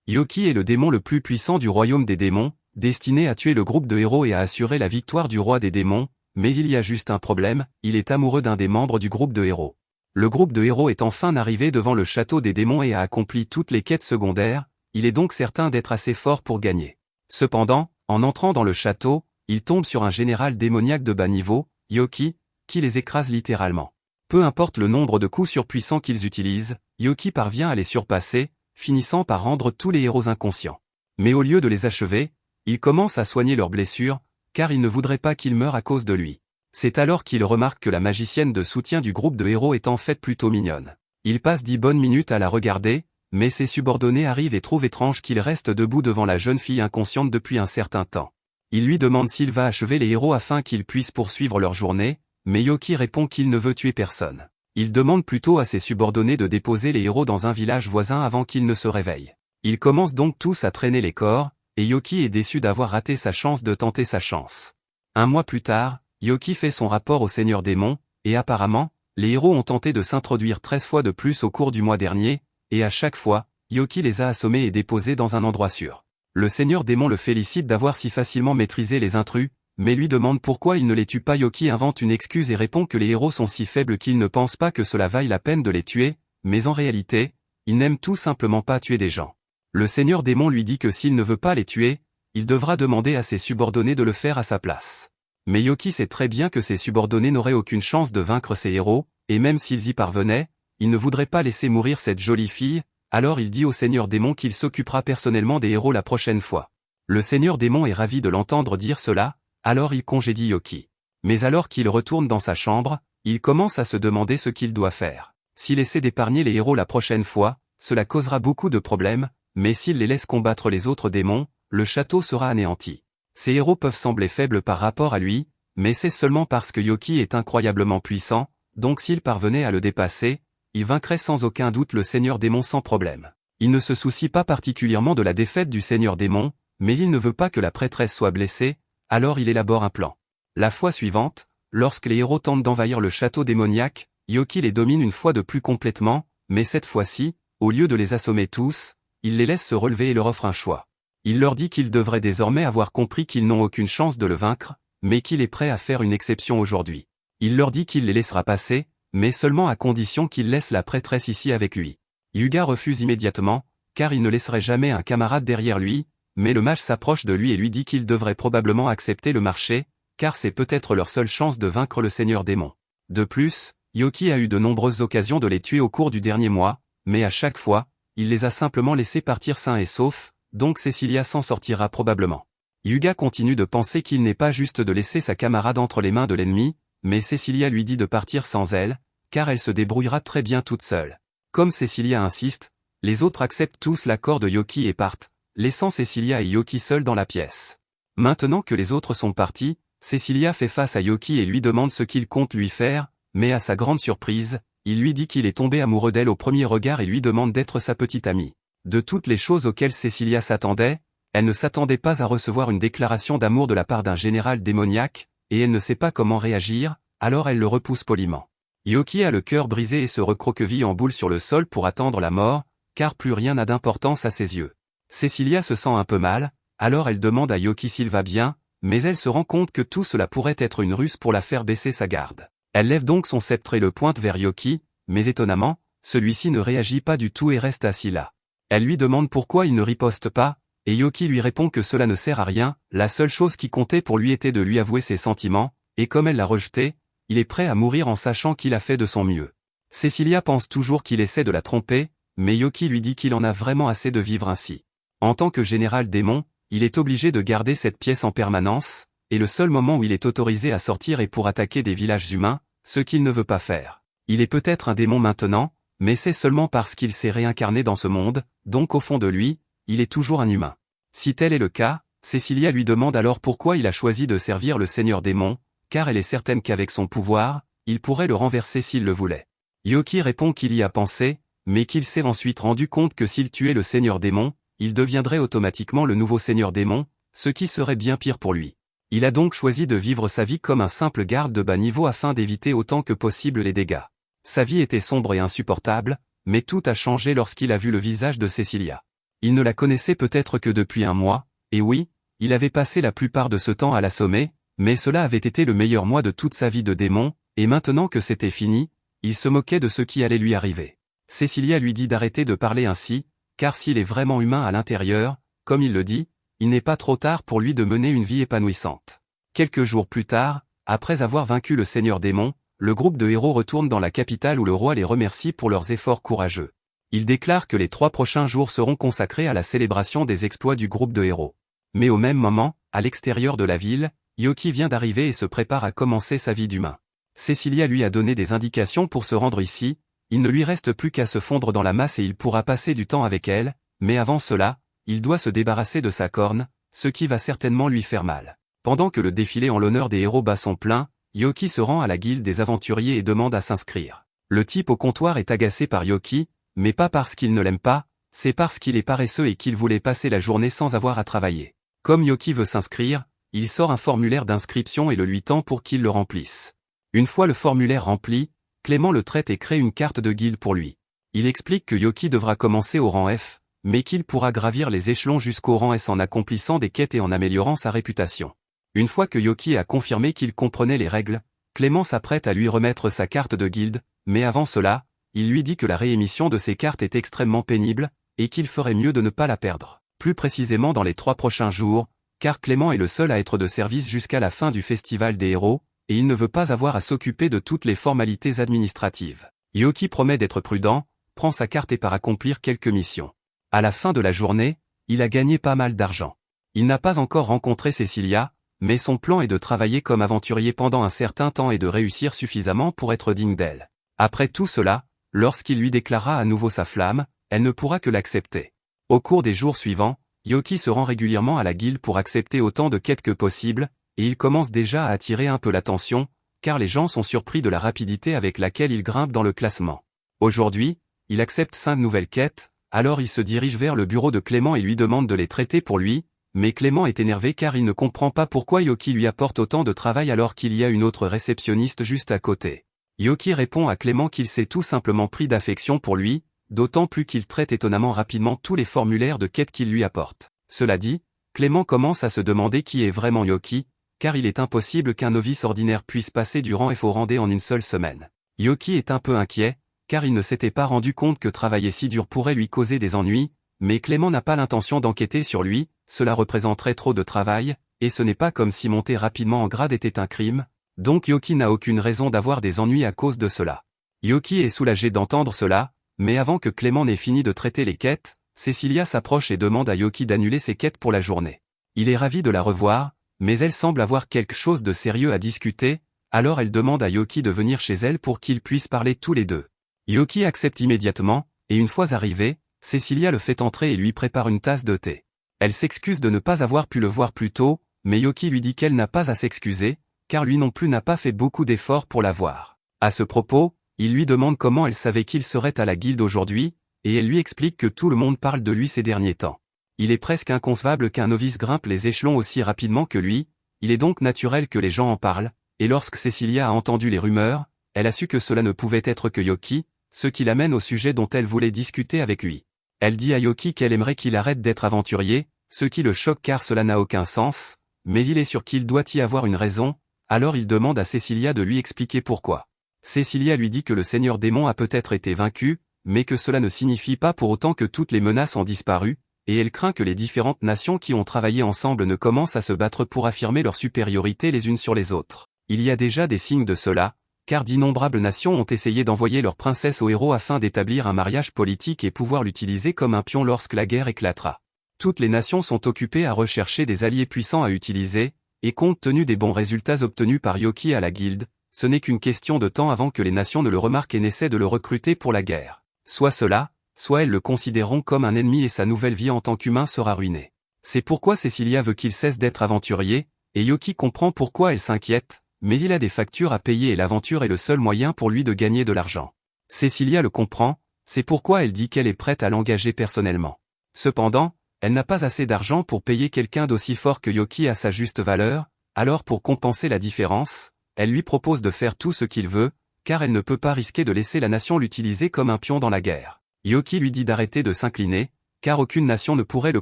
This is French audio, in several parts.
Yoki est le démon le plus puissant du royaume des démons, destiné à tuer le groupe de héros et à assurer la victoire du roi des démons, mais il y a juste un problème, il est amoureux d'un des membres du groupe de héros. Le groupe de héros est enfin arrivé devant le château des démons et a accompli toutes les quêtes secondaires, il est donc certain d'être assez fort pour gagner. Cependant, en entrant dans le château, il tombe sur un général démoniaque de bas niveau, Yoki, qui les écrase littéralement. Peu importe le nombre de coups surpuissants qu'ils utilisent, Yoki parvient à les surpasser, finissant par rendre tous les héros inconscients. Mais au lieu de les achever, il commence à soigner leurs blessures, car il ne voudrait pas qu'ils meurent à cause de lui. C'est alors qu'il remarque que la magicienne de soutien du groupe de héros est en fait plutôt mignonne. Il passe 10 bonnes minutes à la regarder, mais ses subordonnés arrivent et trouvent étrange qu'il reste debout devant la jeune fille inconsciente depuis un certain temps. Il lui demande s'il va achever les héros afin qu'ils puissent poursuivre leur journée, mais Yoki répond qu'il ne veut tuer personne. Il demande plutôt à ses subordonnés de déposer les héros dans un village voisin avant qu'ils ne se réveillent. Ils commencent donc tous à traîner les corps, et Yoki est déçu d'avoir raté sa chance de tenter sa chance. Un mois plus tard, Yoki fait son rapport au Seigneur Démon, et apparemment, les héros ont tenté de s'introduire 13 fois de plus au cours du mois dernier, et à chaque fois, Yoki les a assommés et déposés dans un endroit sûr. Le Seigneur Démon le félicite d'avoir si facilement maîtrisé les intrus, mais lui demande pourquoi il ne les tue pas. Yoki invente une excuse et répond que les héros sont si faibles qu'il ne pense pas que cela vaille la peine de les tuer, mais en réalité, il n'aime tout simplement pas tuer des gens. Le Seigneur Démon lui dit que s'il ne veut pas les tuer, il devra demander à ses subordonnés de le faire à sa place. Mais Yoki sait très bien que ses subordonnés n'auraient aucune chance de vaincre ses héros, et même s'ils y parvenaient, il ne voudrait pas laisser mourir cette jolie fille, alors il dit au Seigneur Démon qu'il s'occupera personnellement des héros la prochaine fois. Le Seigneur Démon est ravi de l'entendre dire cela, alors il congédie Yoki. Mais alors qu'il retourne dans sa chambre, il commence à se demander ce qu'il doit faire. S'il essaie d'épargner les héros la prochaine fois, cela causera beaucoup de problèmes, mais s'il les laisse combattre les autres démons, le château sera anéanti. Ces héros peuvent sembler faibles par rapport à lui, mais c'est seulement parce que Yoki est incroyablement puissant, donc s'il parvenait à le dépasser, il vaincrait sans aucun doute le Seigneur Démon sans problème. Il ne se soucie pas particulièrement de la défaite du Seigneur Démon, mais il ne veut pas que la prêtresse soit blessée, alors il élabore un plan. La fois suivante, lorsque les héros tentent d'envahir le château démoniaque, Yoki les domine une fois de plus complètement, mais cette fois-ci, au lieu de les assommer tous, il les laisse se relever et leur offre un choix. Il leur dit qu'ils devraient désormais avoir compris qu'ils n'ont aucune chance de le vaincre, mais qu'il est prêt à faire une exception aujourd'hui. Il leur dit qu'il les laissera passer, mais seulement à condition qu'il laisse la prêtresse ici avec lui. Yuga refuse immédiatement, car il ne laisserait jamais un camarade derrière lui, mais le mage s'approche de lui et lui dit qu'il devrait probablement accepter le marché, car c'est peut-être leur seule chance de vaincre le Seigneur Démon. De plus, Yoki a eu de nombreuses occasions de les tuer au cours du dernier mois, mais à chaque fois, il les a simplement laissés partir sains et saufs, donc Cecilia s'en sortira probablement. Yuga continue de penser qu'il n'est pas juste de laisser sa camarade entre les mains de l'ennemi, mais Cecilia lui dit de partir sans elle, car elle se débrouillera très bien toute seule. Comme Cecilia insiste, les autres acceptent tous l'accord de Yoki et partent, laissant Cecilia et Yoki seuls dans la pièce. Maintenant que les autres sont partis, Cecilia fait face à Yoki et lui demande ce qu'il compte lui faire, mais à sa grande surprise, il lui dit qu'il est tombé amoureux d'elle au premier regard et lui demande d'être sa petite amie. De toutes les choses auxquelles Cecilia s'attendait, elle ne s'attendait pas à recevoir une déclaration d'amour de la part d'un général démoniaque, et elle ne sait pas comment réagir, alors elle le repousse poliment. Yoki a le cœur brisé et se recroqueville en boule sur le sol pour attendre la mort, car plus rien n'a d'importance à ses yeux. Cecilia se sent un peu mal, alors elle demande à Yoki s'il va bien, mais elle se rend compte que tout cela pourrait être une ruse pour la faire baisser sa garde. Elle lève donc son sceptre et le pointe vers Yoki, mais étonnamment, celui-ci ne réagit pas du tout et reste assis là. Elle lui demande pourquoi il ne riposte pas, et Yoki lui répond que cela ne sert à rien, la seule chose qui comptait pour lui était de lui avouer ses sentiments, et comme elle l'a rejeté, il est prêt à mourir en sachant qu'il a fait de son mieux. Cecilia pense toujours qu'il essaie de la tromper, mais Yoki lui dit qu'il en a vraiment assez de vivre ainsi. En tant que général démon, il est obligé de garder cette pièce en permanence, et le seul moment où il est autorisé à sortir est pour attaquer des villages humains, ce qu'il ne veut pas faire. Il est peut-être un démon maintenant, mais c'est seulement parce qu'il s'est réincarné dans ce monde, donc au fond de lui, il est toujours un humain. Si tel est le cas, Cecilia lui demande alors pourquoi il a choisi de servir le Seigneur Démon, car elle est certaine qu'avec son pouvoir, il pourrait le renverser s'il le voulait. Yoki répond qu'il y a pensé, mais qu'il s'est ensuite rendu compte que s'il tuait le Seigneur Démon, il deviendrait automatiquement le nouveau Seigneur Démon, ce qui serait bien pire pour lui. Il a donc choisi de vivre sa vie comme un simple garde de bas niveau afin d'éviter autant que possible les dégâts. Sa vie était sombre et insupportable, mais tout a changé lorsqu'il a vu le visage de Cecilia. Il ne la connaissait peut-être que depuis un mois, et oui, il avait passé la plupart de ce temps à l'assommer, mais cela avait été le meilleur mois de toute sa vie de démon, et maintenant que c'était fini, il se moquait de ce qui allait lui arriver. Cecilia lui dit d'arrêter de parler ainsi, car s'il est vraiment humain à l'intérieur, comme il le dit, il n'est pas trop tard pour lui de mener une vie épanouissante. Quelques jours plus tard, après avoir vaincu le Seigneur Démon, le groupe de héros retourne dans la capitale où le roi les remercie pour leurs efforts courageux. Il déclare que les 3 prochains jours seront consacrés à la célébration des exploits du groupe de héros. Mais au même moment, à l'extérieur de la ville, Yoki vient d'arriver et se prépare à commencer sa vie d'humain. Cecilia lui a donné des indications pour se rendre ici, il ne lui reste plus qu'à se fondre dans la masse et il pourra passer du temps avec elle, mais avant cela, il doit se débarrasser de sa corne, ce qui va certainement lui faire mal. Pendant que le défilé en l'honneur des héros bat son plein, Yoki se rend à la guilde des aventuriers et demande à s'inscrire. Le type au comptoir est agacé par Yoki, mais pas parce qu'il ne l'aime pas, c'est parce qu'il est paresseux et qu'il voulait passer la journée sans avoir à travailler. Comme Yoki veut s'inscrire, il sort un formulaire d'inscription et le lui tend pour qu'il le remplisse. Une fois le formulaire rempli, Clément le traite et crée une carte de guilde pour lui. Il explique que Yoki devra commencer au rang F, mais qu'il pourra gravir les échelons jusqu'au rang S en accomplissant des quêtes et en améliorant sa réputation. Une fois que Yoki a confirmé qu'il comprenait les règles, Clément s'apprête à lui remettre sa carte de guilde, mais avant cela, il lui dit que la réémission de ses cartes est extrêmement pénible, et qu'il ferait mieux de ne pas la perdre. Plus précisément dans les 3 prochains jours, car Clément est le seul à être de service jusqu'à la fin du festival des héros, et il ne veut pas avoir à s'occuper de toutes les formalités administratives. Yoki promet d'être prudent, prend sa carte et part accomplir quelques missions. À la fin de la journée, il a gagné pas mal d'argent. Il n'a pas encore rencontré Cecilia, mais son plan est de travailler comme aventurier pendant un certain temps et de réussir suffisamment pour être digne d'elle. Après tout cela, lorsqu'il lui déclarera à nouveau sa flamme, elle ne pourra que l'accepter. Au cours des jours suivants, Yoki se rend régulièrement à la guilde pour accepter autant de quêtes que possible, et il commence déjà à attirer un peu l'attention, car les gens sont surpris de la rapidité avec laquelle il grimpe dans le classement. Aujourd'hui, il accepte 5 nouvelles quêtes, alors il se dirige vers le bureau de Clément et lui demande de les traiter pour lui, mais Clément est énervé car il ne comprend pas pourquoi Yoki lui apporte autant de travail alors qu'il y a une autre réceptionniste juste à côté. Yoki répond à Clément qu'il s'est tout simplement pris d'affection pour lui, d'autant plus qu'il traite étonnamment rapidement tous les formulaires de quête qu'il lui apporte. Cela dit, Clément commence à se demander qui est vraiment Yoki, car il est impossible qu'un novice ordinaire puisse passer du rang F au rang D en une seule semaine. Yoki est un peu inquiet, car il ne s'était pas rendu compte que travailler si dur pourrait lui causer des ennuis, mais Clément n'a pas l'intention d'enquêter sur lui, cela représenterait trop de travail, et ce n'est pas comme si monter rapidement en grade était un crime, donc Yoki n'a aucune raison d'avoir des ennuis à cause de cela. Yoki est soulagé d'entendre cela, mais avant que Clément n'ait fini de traiter les quêtes, Cecilia s'approche et demande à Yoki d'annuler ses quêtes pour la journée. Il est ravi de la revoir, mais elle semble avoir quelque chose de sérieux à discuter, alors elle demande à Yoki de venir chez elle pour qu'ils puissent parler tous les deux. Yoki accepte immédiatement, et une fois arrivé, Cecilia le fait entrer et lui prépare une tasse de thé. Elle s'excuse de ne pas avoir pu le voir plus tôt, mais Yoki lui dit qu'elle n'a pas à s'excuser, car lui non plus n'a pas fait beaucoup d'efforts pour la voir. À ce propos, il lui demande comment elle savait qu'il serait à la guilde aujourd'hui, et elle lui explique que tout le monde parle de lui ces derniers temps. Il est presque inconcevable qu'un novice grimpe les échelons aussi rapidement que lui, il est donc naturel que les gens en parlent, et lorsque Cecilia a entendu les rumeurs, elle a su que cela ne pouvait être que Yoki, ce qui l'amène au sujet dont elle voulait discuter avec lui. Elle dit à Yoki qu'elle aimerait qu'il arrête d'être aventurier, ce qui le choque car cela n'a aucun sens, mais il est sûr qu'il doit y avoir une raison, alors il demande à Cecilia de lui expliquer pourquoi. Cecilia lui dit que le Seigneur Démon a peut-être été vaincu, mais que cela ne signifie pas pour autant que toutes les menaces ont disparu, et elle craint que les différentes nations qui ont travaillé ensemble ne commencent à se battre pour affirmer leur supériorité les unes sur les autres. Il y a déjà des signes de cela, car d'innombrables nations ont essayé d'envoyer leur princesse au héros afin d'établir un mariage politique et pouvoir l'utiliser comme un pion lorsque la guerre éclatera. Toutes les nations sont occupées à rechercher des alliés puissants à utiliser, et compte tenu des bons résultats obtenus par Yoki à la guilde, ce n'est qu'une question de temps avant que les nations ne le remarquent et n'essaient de le recruter pour la guerre. Soit cela, soit elles le considéreront comme un ennemi et sa nouvelle vie en tant qu'humain sera ruinée. C'est pourquoi Cecilia veut qu'il cesse d'être aventurier, et Yoki comprend pourquoi elle s'inquiète, mais il a des factures à payer et l'aventure est le seul moyen pour lui de gagner de l'argent. Cecilia le comprend, c'est pourquoi elle dit qu'elle est prête à l'engager personnellement. Cependant, elle n'a pas assez d'argent pour payer quelqu'un d'aussi fort que Yoki à sa juste valeur, alors pour compenser la différence, elle lui propose de faire tout ce qu'il veut, car elle ne peut pas risquer de laisser la nation l'utiliser comme un pion dans la guerre. Yoki lui dit d'arrêter de s'incliner, car aucune nation ne pourrait le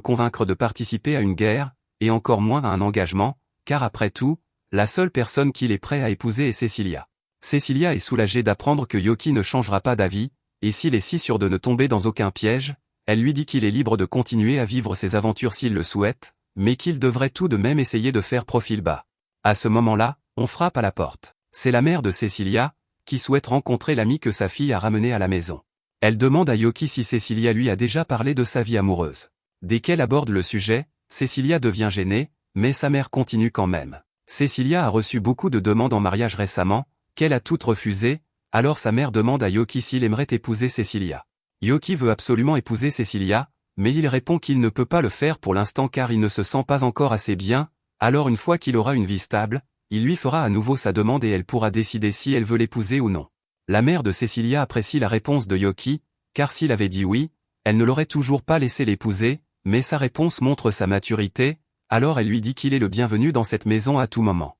convaincre de participer à une guerre, et encore moins à un engagement, car après tout, la seule personne qu'il est prêt à épouser est Cecilia. Cecilia est soulagée d'apprendre que Yoki ne changera pas d'avis, et s'il est si sûr de ne tomber dans aucun piège, elle lui dit qu'il est libre de continuer à vivre ses aventures s'il le souhaite, mais qu'il devrait tout de même essayer de faire profil bas. À ce moment-là, on frappe à la porte. C'est la mère de Cecilia, qui souhaite rencontrer l'ami que sa fille a ramené à la maison. Elle demande à Yoki si Cecilia lui a déjà parlé de sa vie amoureuse. Dès qu'elle aborde le sujet, Cecilia devient gênée, mais sa mère continue quand même. Cecilia a reçu beaucoup de demandes en mariage récemment, qu'elle a toutes refusées, alors sa mère demande à Yoki s'il aimerait épouser Cecilia. Yoki veut absolument épouser Cecilia, mais il répond qu'il ne peut pas le faire pour l'instant car il ne se sent pas encore assez bien, alors une fois qu'il aura une vie stable, il lui fera à nouveau sa demande et elle pourra décider si elle veut l'épouser ou non. La mère de Cecilia apprécie la réponse de Yoki, car s'il avait dit oui, elle ne l'aurait toujours pas laissé l'épouser, mais sa réponse montre sa maturité, alors elle lui dit qu'il est le bienvenu dans cette maison à tout moment.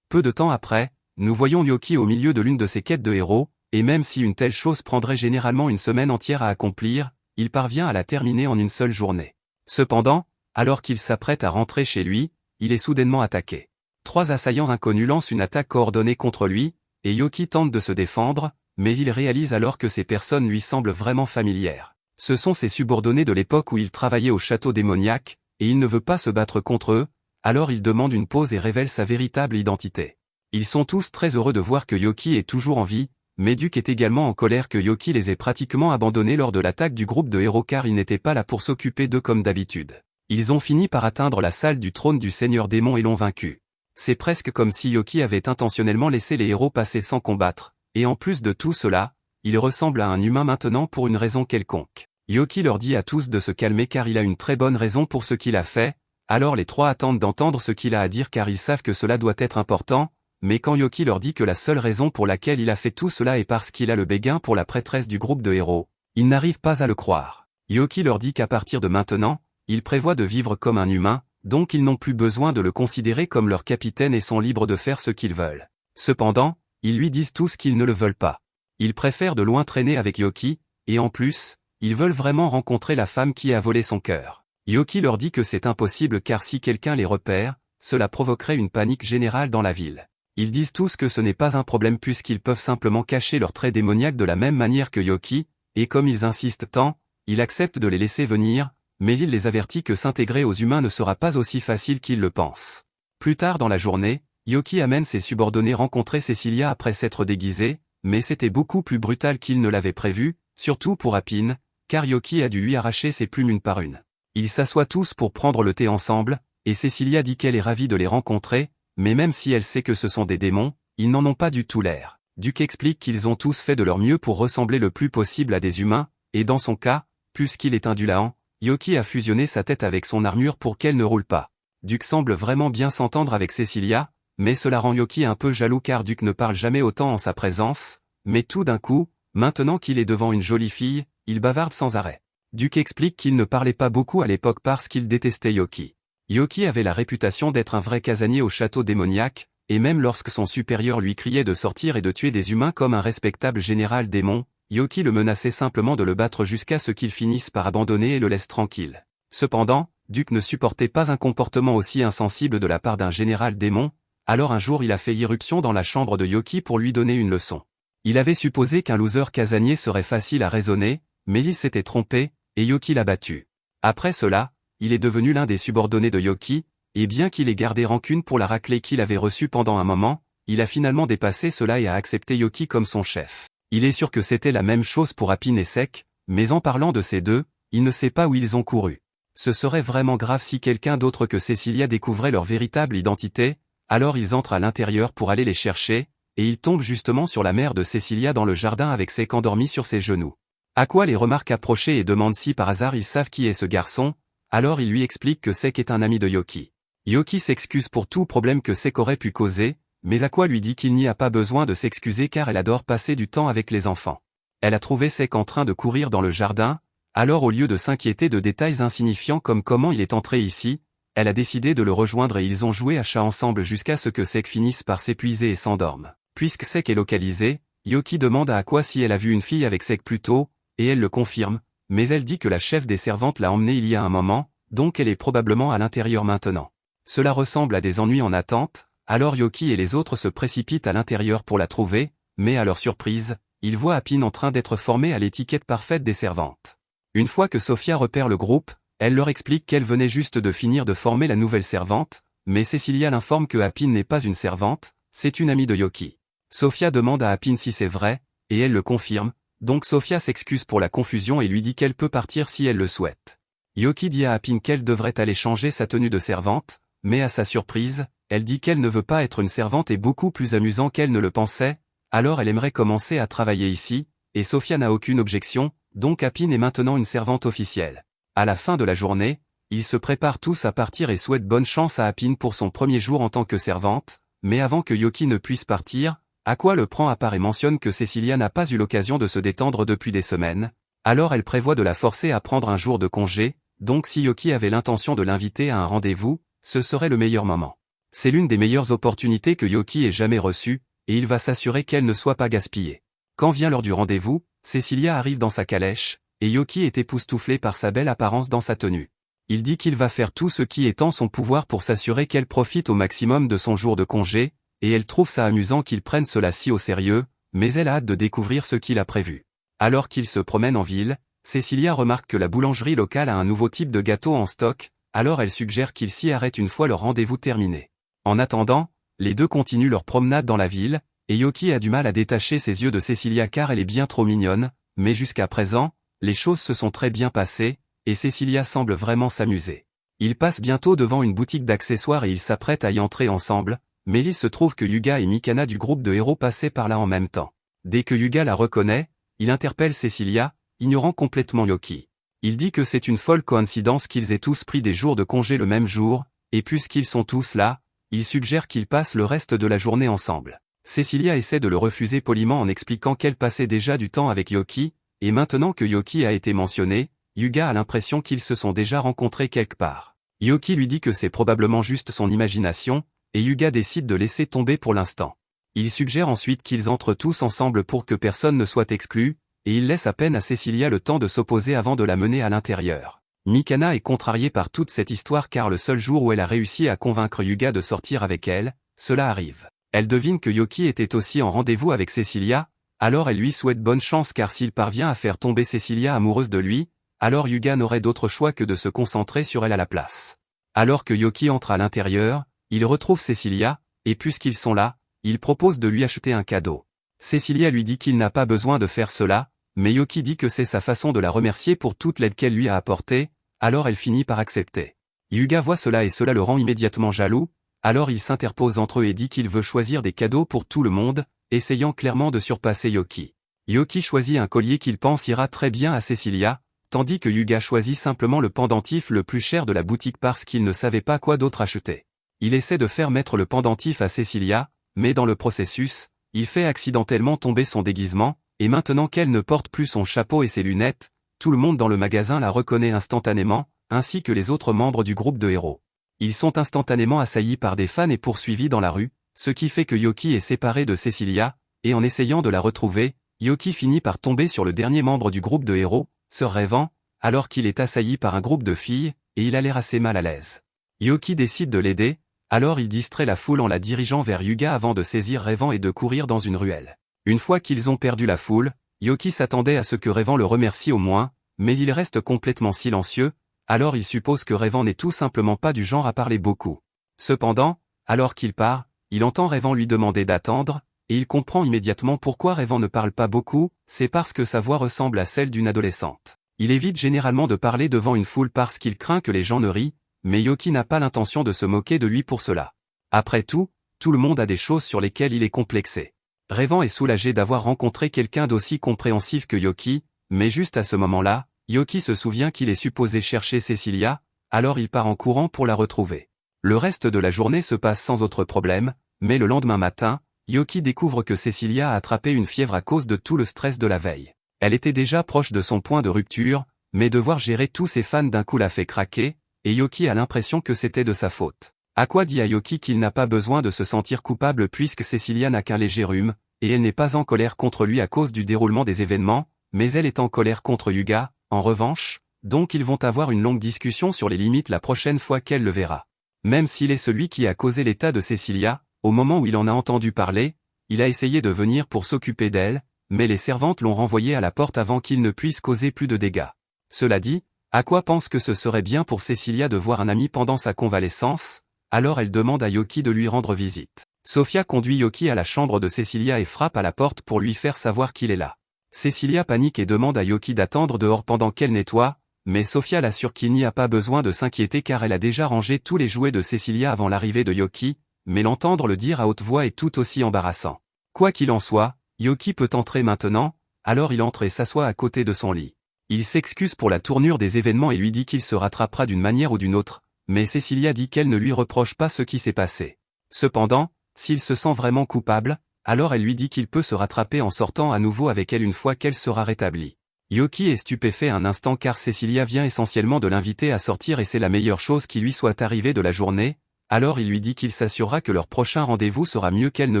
Peu de temps après, nous voyons Yoki au milieu de l'une de ses quêtes de héros, et même si une telle chose prendrait généralement une semaine entière à accomplir, il parvient à la terminer en une seule journée. Cependant, alors qu'il s'apprête à rentrer chez lui, il est soudainement attaqué. 3 assaillants inconnus lancent une attaque coordonnée contre lui, et Yoki tente de se défendre, mais il réalise alors que ces personnes lui semblent vraiment familières. Ce sont ses subordonnés de l'époque où il travaillait au château démoniaque, et il ne veut pas se battre contre eux, alors il demande une pause et révèle sa véritable identité. Ils sont tous très heureux de voir que Yoki est toujours en vie, mais Duke est également en colère que Yoki les ait pratiquement abandonnés lors de l'attaque du groupe de héros car il n'était pas là pour s'occuper d'eux comme d'habitude. Ils ont fini par atteindre la salle du trône du Seigneur Démon et l'ont vaincu. C'est presque comme si Yoki avait intentionnellement laissé les héros passer sans combattre, et en plus de tout cela, il ressemble à un humain maintenant pour une raison quelconque. Yoki leur dit à tous de se calmer car il a une très bonne raison pour ce qu'il a fait, alors les 3 attendent d'entendre ce qu'il a à dire car ils savent que cela doit être important, mais quand Yoki leur dit que la seule raison pour laquelle il a fait tout cela est parce qu'il a le béguin pour la prêtresse du groupe de héros, ils n'arrivent pas à le croire. Yoki leur dit qu'à partir de maintenant, ils prévoient de vivre comme un humain, donc ils n'ont plus besoin de le considérer comme leur capitaine et sont libres de faire ce qu'ils veulent. Cependant, ils lui disent tous qu'ils ne le veulent pas. Ils préfèrent de loin traîner avec Yoki, et en plus, ils veulent vraiment rencontrer la femme qui a volé son cœur. Yoki leur dit que c'est impossible car si quelqu'un les repère, cela provoquerait une panique générale dans la ville. Ils disent tous que ce n'est pas un problème puisqu'ils peuvent simplement cacher leurs traits démoniaques de la même manière que Yoki, et comme ils insistent tant, il accepte de les laisser venir, mais il les avertit que s'intégrer aux humains ne sera pas aussi facile qu'ils le pensent. Plus tard dans la journée, Yoki amène ses subordonnés rencontrer Cecilia après s'être déguisé, mais c'était beaucoup plus brutal qu'il ne l'avait prévu, surtout pour Apine, car Yoki a dû lui arracher ses plumes une par une. Ils s'assoient tous pour prendre le thé ensemble, et Cecilia dit qu'elle est ravie de les rencontrer, mais même si elle sait que ce sont des démons, ils n'en ont pas du tout l'air. Duke explique qu'ils ont tous fait de leur mieux pour ressembler le plus possible à des humains, et dans son cas, puisqu'il est indulent, Yoki a fusionné sa tête avec son armure pour qu'elle ne roule pas. Duke semble vraiment bien s'entendre avec Cecilia, mais cela rend Yoki un peu jaloux car Duke ne parle jamais autant en sa présence, mais tout d'un coup, maintenant qu'il est devant une jolie fille, il bavarde sans arrêt. Duke explique qu'il ne parlait pas beaucoup à l'époque parce qu'il détestait Yoki. Yoki avait la réputation d'être un vrai casanier au château démoniaque, et même lorsque son supérieur lui criait de sortir et de tuer des humains comme un respectable général démon, Yoki le menaçait simplement de le battre jusqu'à ce qu'il finisse par abandonner et le laisse tranquille. Cependant, Duke ne supportait pas un comportement aussi insensible de la part d'un général démon, alors un jour il a fait irruption dans la chambre de Yoki pour lui donner une leçon. Il avait supposé qu'un loser casanier serait facile à raisonner, mais il s'était trompé, et Yoki l'a battu. Après cela, il est devenu l'un des subordonnés de Yoki, et bien qu'il ait gardé rancune pour la raclée qu'il avait reçue pendant un moment, il a finalement dépassé cela et a accepté Yoki comme son chef. Il est sûr que c'était la même chose pour Apine et Sek, mais en parlant de ces deux, il ne sait pas où ils ont couru. Ce serait vraiment grave si quelqu'un d'autre que Cecilia découvrait leur véritable identité, alors ils entrent à l'intérieur pour aller les chercher, et ils tombent justement sur la mère de Cecilia dans le jardin avec Sek endormi sur ses genoux. Aqua les remarque approcher et demande si par hasard ils savent qui est ce garçon, alors il lui explique que Sek est un ami de Yoki. Yoki s'excuse pour tout problème que Sek aurait pu causer, mais Aqua lui dit qu'il n'y a pas besoin de s'excuser car elle adore passer du temps avec les enfants. Elle a trouvé Sek en train de courir dans le jardin, alors au lieu de s'inquiéter de détails insignifiants comme comment il est entré ici, elle a décidé de le rejoindre et ils ont joué à chat ensemble jusqu'à ce que Sek finisse par s'épuiser et s'endorme. Puisque Sek est localisé, Yoki demande à Aqua si elle a vu une fille avec Sek plus tôt, et elle le confirme, mais elle dit que la chef des servantes l'a emmenée il y a un moment, donc elle est probablement à l'intérieur maintenant. Cela ressemble à des ennuis en attente, alors Yoki et les autres se précipitent à l'intérieur pour la trouver, mais à leur surprise, ils voient Appin en train d'être formé à l'étiquette parfaite des servantes. Une fois que Sophia repère le groupe, elle leur explique qu'elle venait juste de finir de former la nouvelle servante, mais Cecilia l'informe que Appin n'est pas une servante, c'est une amie de Yoki. Sophia demande à Appin si c'est vrai, et elle le confirme, donc Sophia s'excuse pour la confusion et lui dit qu'elle peut partir si elle le souhaite. Yoki dit à Appin qu'elle devrait aller changer sa tenue de servante, mais à sa surprise, elle dit qu'elle ne veut pas être une servante et beaucoup plus amusant qu'elle ne le pensait, alors elle aimerait commencer à travailler ici, et Sophia n'a aucune objection, donc Appin est maintenant une servante officielle. À la fin de la journée, ils se préparent tous à partir et souhaitent bonne chance à Appin pour son premier jour en tant que servante, mais avant que Yoki ne puisse partir, Aqua le prend à part et mentionne que Cecilia n'a pas eu l'occasion de se détendre depuis des semaines, alors elle prévoit de la forcer à prendre un jour de congé, donc si Yoki avait l'intention de l'inviter à un rendez-vous, ce serait le meilleur moment. C'est l'une des meilleures opportunités que Yoki ait jamais reçues, et il va s'assurer qu'elle ne soit pas gaspillée. Quand vient l'heure du rendez-vous, Cecilia arrive dans sa calèche, et Yoki est époustouflé par sa belle apparence dans sa tenue. Il dit qu'il va faire tout ce qui est en son pouvoir pour s'assurer qu'elle profite au maximum de son jour de congé, et elle trouve ça amusant qu'il prenne cela si au sérieux, mais elle a hâte de découvrir ce qu'il a prévu. Alors qu'il se promène en ville, Cecilia remarque que la boulangerie locale a un nouveau type de gâteau en stock, alors elle suggère qu'ils s'y arrêtent une fois leur rendez-vous terminé. En attendant, les deux continuent leur promenade dans la ville, et Yoki a du mal à détacher ses yeux de Cecilia car elle est bien trop mignonne, mais jusqu'à présent, les choses se sont très bien passées, et Cecilia semble vraiment s'amuser. Ils passent bientôt devant une boutique d'accessoires et ils s'apprêtent à y entrer ensemble, mais il se trouve que Yuga et Mikana du groupe de héros passaient par là en même temps. Dès que Yuga la reconnaît, il interpelle Cecilia, ignorant complètement Yoki. Il dit que c'est une folle coïncidence qu'ils aient tous pris des jours de congé le même jour, et puisqu'ils sont tous là, il suggère qu'ils passent le reste de la journée ensemble. Cecilia essaie de le refuser poliment en expliquant qu'elle passait déjà du temps avec Yoki, et maintenant que Yoki a été mentionné, Yuga a l'impression qu'ils se sont déjà rencontrés quelque part. Yoki lui dit que c'est probablement juste son imagination, et Yuga décide de laisser tomber pour l'instant. Il suggère ensuite qu'ils entrent tous ensemble pour que personne ne soit exclu, et il laisse à peine à Cecilia le temps de s'opposer avant de la mener à l'intérieur. Mikana est contrariée par toute cette histoire car le seul jour où elle a réussi à convaincre Yuga de sortir avec elle, cela arrive. Elle devine que Yoki était aussi en rendez-vous avec Cecilia, alors elle lui souhaite bonne chance car s'il parvient à faire tomber Cecilia amoureuse de lui, alors Yuga n'aurait d'autre choix que de se concentrer sur elle à la place. Alors que Yoki entre à l'intérieur, il retrouve Cecilia, et puisqu'ils sont là, il propose de lui acheter un cadeau. Cecilia lui dit qu'il n'a pas besoin de faire cela, mais Yoki dit que c'est sa façon de la remercier pour toute l'aide qu'elle lui a apportée, alors elle finit par accepter. Yuga voit cela et cela le rend immédiatement jaloux, alors il s'interpose entre eux et dit qu'il veut choisir des cadeaux pour tout le monde, essayant clairement de surpasser Yoki. Yoki choisit un collier qu'il pense ira très bien à Cecilia, tandis que Yuga choisit simplement le pendentif le plus cher de la boutique parce qu'il ne savait pas quoi d'autre acheter. Il essaie de faire mettre le pendentif à Cecilia, mais dans le processus, il fait accidentellement tomber son déguisement, et maintenant qu'elle ne porte plus son chapeau et ses lunettes, tout le monde dans le magasin la reconnaît instantanément, ainsi que les autres membres du groupe de héros. Ils sont instantanément assaillis par des fans et poursuivis dans la rue, ce qui fait que Yoki est séparé de Cecilia, et en essayant de la retrouver, Yoki finit par tomber sur le dernier membre du groupe de héros, Sœur Rêvant, alors qu'il est assailli par un groupe de filles, et il a l'air assez mal à l'aise. Yoki décide de l'aider, alors il distrait la foule en la dirigeant vers Yuga avant de saisir Rêvant et de courir dans une ruelle. Une fois qu'ils ont perdu la foule, Yoki s'attendait à ce que Rêvant le remercie au moins, mais il reste complètement silencieux, alors il suppose que Rêvant n'est tout simplement pas du genre à parler beaucoup. Cependant, alors qu'il part, il entend Rêvant lui demander d'attendre, et il comprend immédiatement pourquoi Rêvant ne parle pas beaucoup, c'est parce que sa voix ressemble à celle d'une adolescente. Il évite généralement de parler devant une foule parce qu'il craint que les gens ne rient, mais Yoki n'a pas l'intention de se moquer de lui pour cela. Après tout le monde a des choses sur lesquelles il est complexé. Rêvant est soulagé d'avoir rencontré quelqu'un d'aussi compréhensif que Yoki, mais juste à ce moment-là, Yoki se souvient qu'il est supposé chercher Cecilia, alors il part en courant pour la retrouver. Le reste de la journée se passe sans autre problème, mais le lendemain matin, Yoki découvre que Cecilia a attrapé une fièvre à cause de tout le stress de la veille. Elle était déjà proche de son point de rupture, mais devoir gérer tous ses fans d'un coup l'a fait craquer, et Yoki a l'impression que c'était de sa faute. Aqua dit à Yoki qu'il n'a pas besoin de se sentir coupable puisque Cecilia n'a qu'un léger rhume, et elle n'est pas en colère contre lui à cause du déroulement des événements, mais elle est en colère contre Yuga, en revanche, donc ils vont avoir une longue discussion sur les limites la prochaine fois qu'elle le verra. Même s'il est celui qui a causé l'état de Cecilia, au moment où il en a entendu parler, il a essayé de venir pour s'occuper d'elle, mais les servantes l'ont renvoyé à la porte avant qu'il ne puisse causer plus de dégâts. Cela dit, Aqua pense que ce serait bien pour Cecilia de voir un ami pendant sa convalescence, alors elle demande à Yoki de lui rendre visite. Sofia conduit Yoki à la chambre de Cecilia et frappe à la porte pour lui faire savoir qu'il est là. Cecilia panique et demande à Yoki d'attendre dehors pendant qu'elle nettoie, mais Sofia l'assure qu'il n'y a pas besoin de s'inquiéter car elle a déjà rangé tous les jouets de Cecilia avant l'arrivée de Yoki, mais l'entendre le dire à haute voix est tout aussi embarrassant. Quoi qu'il en soit, Yoki peut entrer maintenant, alors il entre et s'assoit à côté de son lit. Il s'excuse pour la tournure des événements et lui dit qu'il se rattrapera d'une manière ou d'une autre, mais Cecilia dit qu'elle ne lui reproche pas ce qui s'est passé. Cependant, s'il se sent vraiment coupable, alors elle lui dit qu'il peut se rattraper en sortant à nouveau avec elle une fois qu'elle sera rétablie. Yoki est stupéfait un instant car Cecilia vient essentiellement de l'inviter à sortir et c'est la meilleure chose qui lui soit arrivée de la journée, alors il lui dit qu'il s'assurera que leur prochain rendez-vous sera mieux qu'elle ne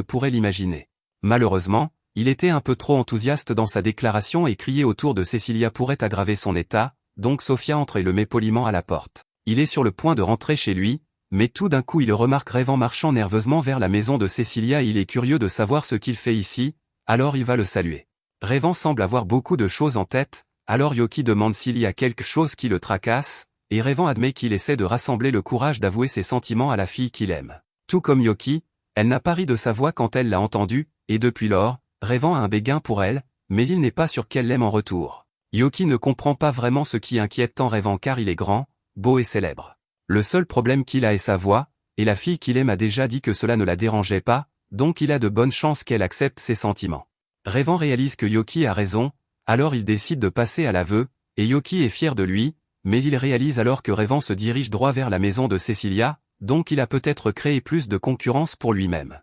pourrait l'imaginer. Malheureusement, il était un peu trop enthousiaste dans sa déclaration et crier autour de Cecilia pourrait aggraver son état, donc Sofia entre et le met poliment à la porte. Il est sur le point de rentrer chez lui, mais tout d'un coup il remarque Rêvant marchant nerveusement vers la maison de Cecilia et il est curieux de savoir ce qu'il fait ici, alors il va le saluer. Rêvant semble avoir beaucoup de choses en tête, alors Yoki demande s'il y a quelque chose qui le tracasse, et Rêvant admet qu'il essaie de rassembler le courage d'avouer ses sentiments à la fille qu'il aime. Tout comme Yoki, elle n'a pas ri de sa voix quand elle l'a entendu, et depuis lors, Rêvant a un béguin pour elle, mais il n'est pas sûr qu'elle l'aime en retour. Yoki ne comprend pas vraiment ce qui inquiète tant Rêvant car il est grand, beau et célèbre. Le seul problème qu'il a est sa voix, et la fille qu'il aime a déjà dit que cela ne la dérangeait pas, donc il a de bonnes chances qu'elle accepte ses sentiments. Rêvant réalise que Yoki a raison, alors il décide de passer à l'aveu, et Yoki est fier de lui, mais il réalise alors que Rêvant se dirige droit vers la maison de Cecilia, donc il a peut-être créé plus de concurrence pour lui-même.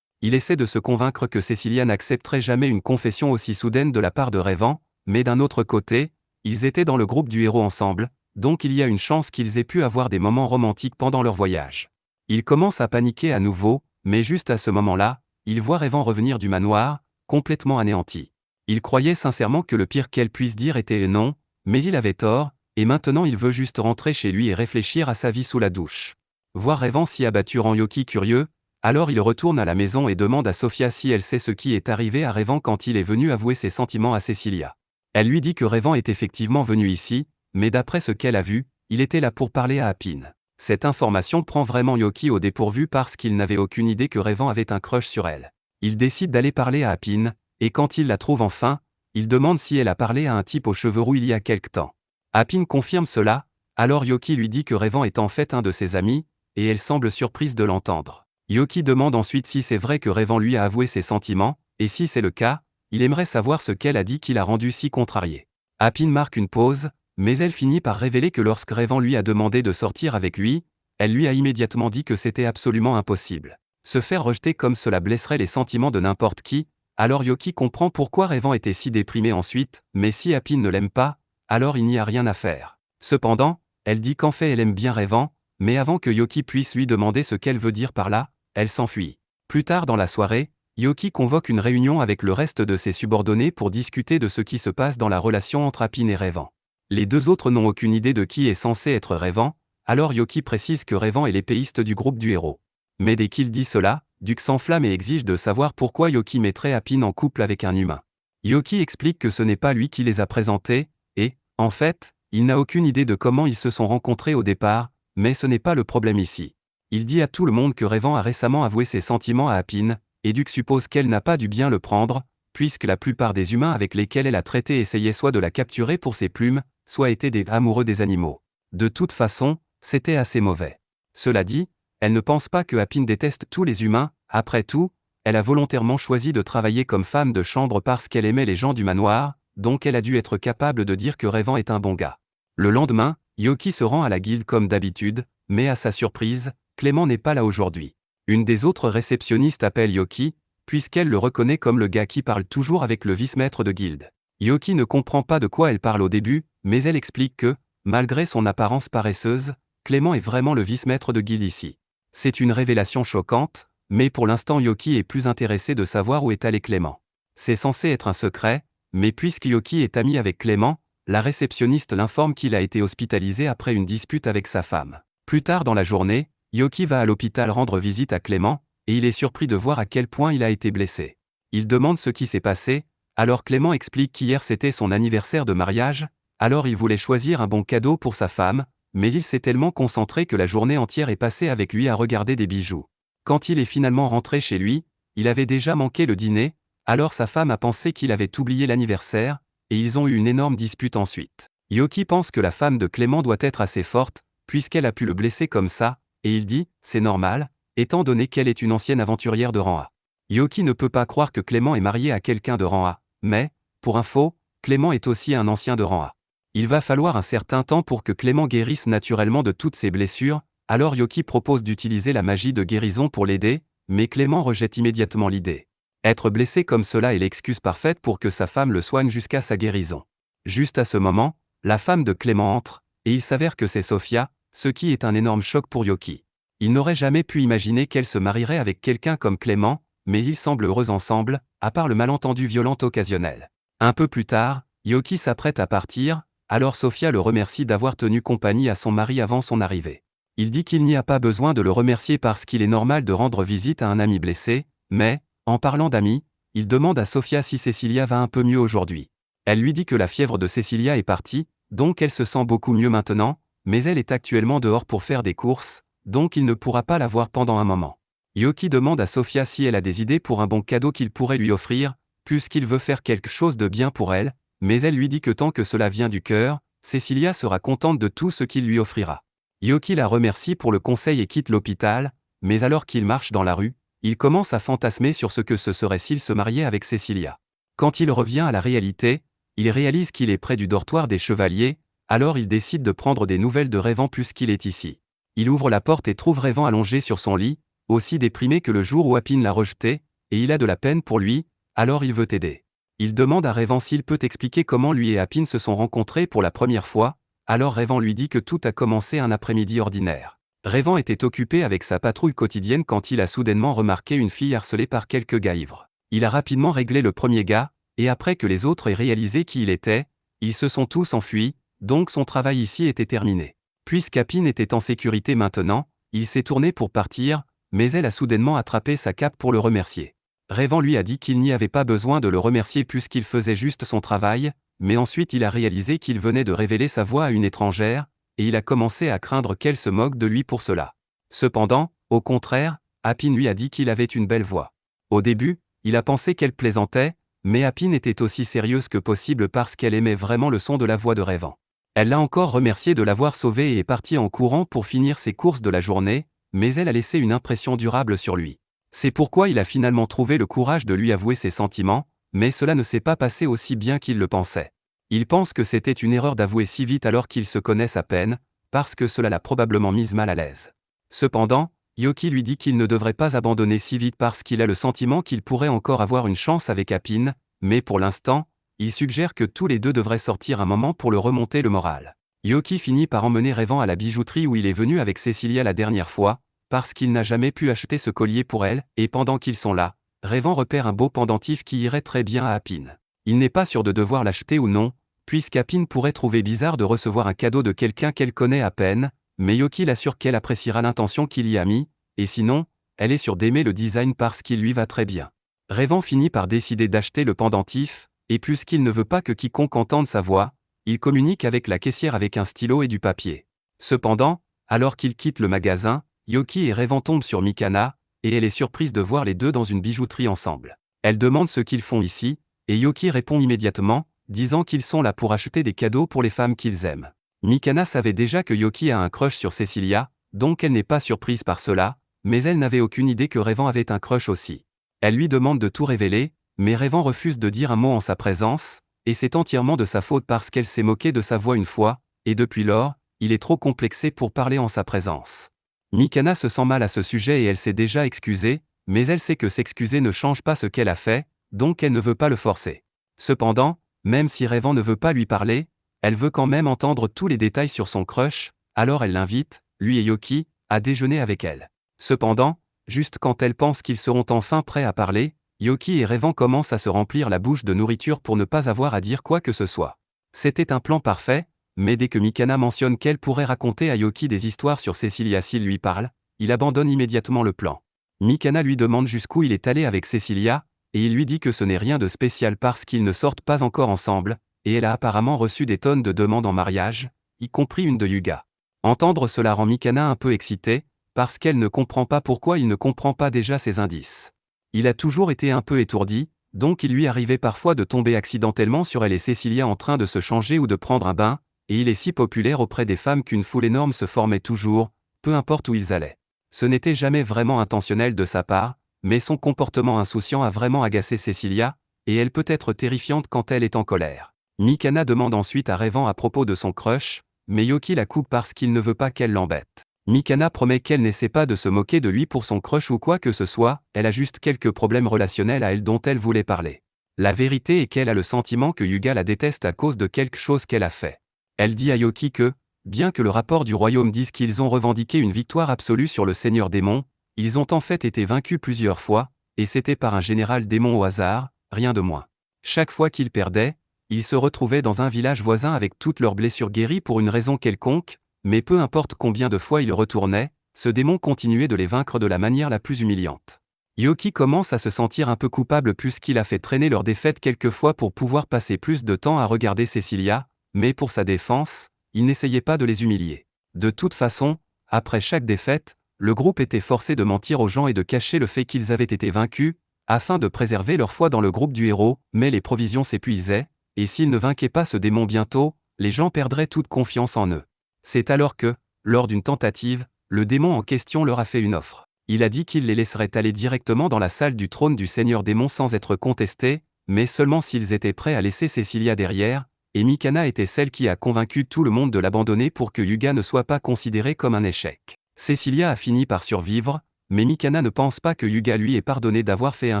Il essaie de se convaincre que Cecilia n'accepterait jamais une confession aussi soudaine de la part de Rêvant, mais d'un autre côté, ils étaient dans le groupe du héros ensemble, donc il y a une chance qu'ils aient pu avoir des moments romantiques pendant leur voyage. Il commence à paniquer à nouveau, mais juste à ce moment-là, il voit Rêvant revenir du manoir, complètement anéanti. Il croyait sincèrement que le pire qu'elle puisse dire était non, mais il avait tort, et maintenant il veut juste rentrer chez lui et réfléchir à sa vie sous la douche. Voir Rêvant si abattu rend Yoki curieux, alors il retourne à la maison et demande à Sofia si elle sait ce qui est arrivé à Rêvant quand il est venu avouer ses sentiments à Cecilia. Elle lui dit que Rêvant est effectivement venu ici, mais d'après ce qu'elle a vu, il était là pour parler à Apine. Cette information prend vraiment Yoki au dépourvu parce qu'il n'avait aucune idée que Rêvant avait un crush sur elle. Il décide d'aller parler à Apine, et quand il la trouve enfin, il demande si elle a parlé à un type aux cheveux roux il y a quelque temps. Apine confirme cela, alors Yoki lui dit que Rêvant est en fait un de ses amis, et elle semble surprise de l'entendre. Yoki demande ensuite si c'est vrai que Rêvant lui a avoué ses sentiments, et si c'est le cas, il aimerait savoir ce qu'elle a dit qui l'a rendu si contrarié. Apine marque une pause, mais elle finit par révéler que lorsque Rêvant lui a demandé de sortir avec lui, elle lui a immédiatement dit que c'était absolument impossible. Se faire rejeter comme cela blesserait les sentiments de n'importe qui, alors Yoki comprend pourquoi Rêvant était si déprimé ensuite, mais si Apine ne l'aime pas, alors il n'y a rien à faire. Cependant, elle dit qu'en fait elle aime bien Rêvant, mais avant que Yoki puisse lui demander ce qu'elle veut dire par là, elle s'enfuit. Plus tard dans la soirée, Yoki convoque une réunion avec le reste de ses subordonnés pour discuter de ce qui se passe dans la relation entre Apine et Rêvant. Les deux autres n'ont aucune idée de qui est censé être Rêvant, alors Yoki précise que Rêvant est l'épéiste du groupe du héros. Mais dès qu'il dit cela, Duke s'enflamme et exige de savoir pourquoi Yoki mettrait Apine en couple avec un humain. Yoki explique que ce n'est pas lui qui les a présentés, et, en fait, il n'a aucune idée de comment ils se sont rencontrés au départ, mais ce n'est pas le problème ici. Il dit à tout le monde que Rêvant a récemment avoué ses sentiments à Apine, et Duke suppose qu'elle n'a pas dû bien le prendre, puisque la plupart des humains avec lesquels elle a traité essayaient soit de la capturer pour ses plumes, soit étaient des amoureux des animaux. De toute façon, c'était assez mauvais. Cela dit, elle ne pense pas que Apine déteste tous les humains, après tout, elle a volontairement choisi de travailler comme femme de chambre parce qu'elle aimait les gens du manoir, donc elle a dû être capable de dire que Rêvant est un bon gars. Le lendemain, Yoki se rend à la guilde comme d'habitude, mais à sa surprise, Clément n'est pas là aujourd'hui. Une des autres réceptionnistes appelle Yoki, puisqu'elle le reconnaît comme le gars qui parle toujours avec le vice-maître de guilde. Yoki ne comprend pas de quoi elle parle au début, mais elle explique que, malgré son apparence paresseuse, Clément est vraiment le vice-maître de guilde ici. C'est une révélation choquante, mais pour l'instant Yoki est plus intéressé de savoir où est allé Clément. C'est censé être un secret, mais puisque Yoki est ami avec Clément, La réceptionniste l'informe qu'il a été hospitalisé après une dispute avec sa femme. Plus tard dans la journée, Yoki va à l'hôpital rendre visite à Clément, et il est surpris de voir à quel point il a été blessé. Il demande ce qui s'est passé, alors Clément explique qu'hier c'était son anniversaire de mariage, alors il voulait choisir un bon cadeau pour sa femme, mais il s'est tellement concentré que la journée entière est passée avec lui à regarder des bijoux. Quand il est finalement rentré chez lui, il avait déjà manqué le dîner, alors sa femme a pensé qu'il avait oublié l'anniversaire, et ils ont eu une énorme dispute ensuite. Yoki pense que la femme de Clément doit être assez forte, puisqu'elle a pu le blesser comme ça, et il dit, c'est normal, étant donné qu'elle est une ancienne aventurière de rang A. Yoki ne peut pas croire que Clément est marié à quelqu'un de rang A, mais, pour info, Clément est aussi un ancien de rang A. Il va falloir un certain temps pour que Clément guérisse naturellement de toutes ses blessures, alors Yoki propose d'utiliser la magie de guérison pour l'aider, mais Clément rejette immédiatement l'idée. Être blessé comme cela est l'excuse parfaite pour que sa femme le soigne jusqu'à sa guérison. Juste à ce moment, la femme de Clément entre, et il s'avère que c'est Sophia, ce qui est un énorme choc pour Yoki. Il n'aurait jamais pu imaginer qu'elle se marierait avec quelqu'un comme Clément, mais ils semblent heureux ensemble, à part le malentendu violent occasionnel. Un peu plus tard, Yoki s'apprête à partir, alors Sophia le remercie d'avoir tenu compagnie à son mari avant son arrivée. Il dit qu'il n'y a pas besoin de le remercier parce qu'il est normal de rendre visite à un ami blessé, mais, en parlant d'amis, il demande à Sophia si Cecilia va un peu mieux aujourd'hui. Elle lui dit que la fièvre de Cecilia est partie, donc elle se sent beaucoup mieux maintenant, mais elle est actuellement dehors pour faire des courses, donc il ne pourra pas la voir pendant un moment. Yoki demande à Sophia si elle a des idées pour un bon cadeau qu'il pourrait lui offrir, puisqu'il veut faire quelque chose de bien pour elle, mais elle lui dit que tant que cela vient du cœur, Cecilia sera contente de tout ce qu'il lui offrira. Yoki la remercie pour le conseil et quitte l'hôpital, mais alors qu'il marche dans la rue, il commence à fantasmer sur ce que ce serait s'il se mariait avec Cecilia. Quand il revient à la réalité, il réalise qu'il est près du dortoir des chevaliers, alors il décide de prendre des nouvelles de Rayvan puisqu'il est ici. Il ouvre la porte et trouve Rayvan allongé sur son lit, aussi déprimé que le jour où Apine l'a rejeté, et il a de la peine pour lui, alors il veut aider. Il demande à Rayvan s'il peut expliquer comment lui et Apine se sont rencontrés pour la première fois, alors Rayvan lui dit que tout a commencé un après-midi ordinaire. Rayvan était occupé avec sa patrouille quotidienne quand il a soudainement remarqué une fille harcelée par quelques gars ivres. Il a rapidement réglé le premier gars, et après que les autres aient réalisé qui il était, ils se sont tous enfuis, donc son travail ici était terminé. Puisqu'Apine était en sécurité maintenant, il s'est tourné pour partir, mais elle a soudainement attrapé sa cape pour le remercier. Rayvan lui a dit qu'il n'y avait pas besoin de le remercier puisqu'il faisait juste son travail, mais ensuite il a réalisé qu'il venait de révéler sa voix à une étrangère, et il a commencé à craindre qu'elle se moque de lui pour cela. Cependant, au contraire, Apine lui a dit qu'il avait une belle voix. Au début, il a pensé qu'elle plaisantait, mais Apine était aussi sérieuse que possible parce qu'elle aimait vraiment le son de la voix de Rayvan. Elle l'a encore remercié de l'avoir sauvé et est partie en courant pour finir ses courses de la journée, mais elle a laissé une impression durable sur lui. C'est pourquoi il a finalement trouvé le courage de lui avouer ses sentiments, mais cela ne s'est pas passé aussi bien qu'il le pensait. Il pense que c'était une erreur d'avouer si vite alors qu'ils se connaissent à peine, parce que cela l'a probablement mise mal à l'aise. Cependant, Yoki lui dit qu'il ne devrait pas abandonner si vite parce qu'il a le sentiment qu'il pourrait encore avoir une chance avec Apine, mais pour l'instant, il suggère que tous les deux devraient sortir un moment pour le remonter le moral. Yoki finit par emmener Rayvan à la bijouterie où il est venu avec Cecilia la dernière fois, parce qu'il n'a jamais pu acheter ce collier pour elle, et pendant qu'ils sont là, Rayvan repère un beau pendentif qui irait très bien à Apine. Il n'est pas sûr de devoir l'acheter ou non, puisqu'Apine pourrait trouver bizarre de recevoir un cadeau de quelqu'un qu'elle connaît à peine, mais Yoki l'assure qu'elle appréciera l'intention qu'il y a mis, et sinon, elle est sûre d'aimer le design parce qu'il lui va très bien. Rayvan finit par décider d'acheter le pendentif, et puisqu'il ne veut pas que quiconque entende sa voix, il communique avec la caissière avec un stylo et du papier. Cependant, alors qu'il quitte le magasin, Yoki et Rayvan tombent sur Mikana, et elle est surprise de voir les deux dans une bijouterie ensemble. Elle demande ce qu'ils font ici, et Yoki répond immédiatement, disant qu'ils sont là pour acheter des cadeaux pour les femmes qu'ils aiment. Mikana savait déjà que Yoki a un crush sur Cecilia, donc elle n'est pas surprise par cela, mais elle n'avait aucune idée que Rayvan avait un crush aussi. Elle lui demande de tout révéler, mais Rayvan refuse de dire un mot en sa présence, et c'est entièrement de sa faute parce qu'elle s'est moquée de sa voix une fois, et depuis lors, il est trop complexé pour parler en sa présence. Mikana se sent mal à ce sujet et elle s'est déjà excusée, mais elle sait que s'excuser ne change pas ce qu'elle a fait, donc elle ne veut pas le forcer. Cependant, même si Rayvan ne veut pas lui parler, elle veut quand même entendre tous les détails sur son crush, alors elle l'invite, lui et Yoki, à déjeuner avec elle. Cependant, juste quand elle pense qu'ils seront enfin prêts à parler, Yoki et Rayvan commencent à se remplir la bouche de nourriture pour ne pas avoir à dire quoi que ce soit. C'était un plan parfait, mais dès que Mikana mentionne qu'elle pourrait raconter à Yoki des histoires sur Cecilia s'il lui parle, il abandonne immédiatement le plan. Mikana lui demande jusqu'où il est allé avec Cecilia, et il lui dit que ce n'est rien de spécial parce qu'ils ne sortent pas encore ensemble, et elle a apparemment reçu des tonnes de demandes en mariage, y compris une de Yuga. Entendre cela rend Mikana un peu excitée, parce qu'elle ne comprend pas pourquoi il ne comprend pas déjà ses indices. Il a toujours été un peu étourdi, donc il lui arrivait parfois de tomber accidentellement sur elle et Cecilia en train de se changer ou de prendre un bain, et il est si populaire auprès des femmes qu'une foule énorme se formait toujours, peu importe où ils allaient. Ce n'était jamais vraiment intentionnel de sa part, mais son comportement insouciant a vraiment agacé Cecilia, et elle peut être terrifiante quand elle est en colère. Mikana demande ensuite à Revan à propos de son crush, mais Yoki la coupe parce qu'il ne veut pas qu'elle l'embête. Mikana promet qu'elle n'essaie pas de se moquer de lui pour son crush ou quoi que ce soit, elle a juste quelques problèmes relationnels à elle dont elle voulait parler. La vérité est qu'elle a le sentiment que Yuga la déteste à cause de quelque chose qu'elle a fait. Elle dit à Yoki que, bien que le rapport du royaume dise qu'ils ont revendiqué une victoire absolue sur le seigneur démon, ils ont en fait été vaincus plusieurs fois, et c'était par un général démon au hasard, rien de moins. Chaque fois qu'ils perdaient, ils se retrouvaient dans un village voisin avec toutes leurs blessures guéries pour une raison quelconque, mais peu importe combien de fois ils retournaient, ce démon continuait de les vaincre de la manière la plus humiliante. Yoki commence à se sentir un peu coupable puisqu'il a fait traîner leur défaite quelques fois pour pouvoir passer plus de temps à regarder Cecilia, mais pour sa défense, il n'essayait pas de les humilier. De toute façon, après chaque défaite, le groupe était forcé de mentir aux gens et de cacher le fait qu'ils avaient été vaincus, afin de préserver leur foi dans le groupe du héros, mais les provisions s'épuisaient, et s'ils ne vainquaient pas ce démon bientôt, les gens perdraient toute confiance en eux. C'est alors que, lors d'une tentative, le démon en question leur a fait une offre. Il a dit qu'il les laisserait aller directement dans la salle du trône du Seigneur démon sans être contestés, mais seulement s'ils étaient prêts à laisser Cecilia derrière, et Mikana était celle qui a convaincu tout le monde de l'abandonner pour que Yuga ne soit pas considéré comme un échec. Cecilia a fini par survivre, mais Mikana ne pense pas que Yuga lui ait pardonné d'avoir fait un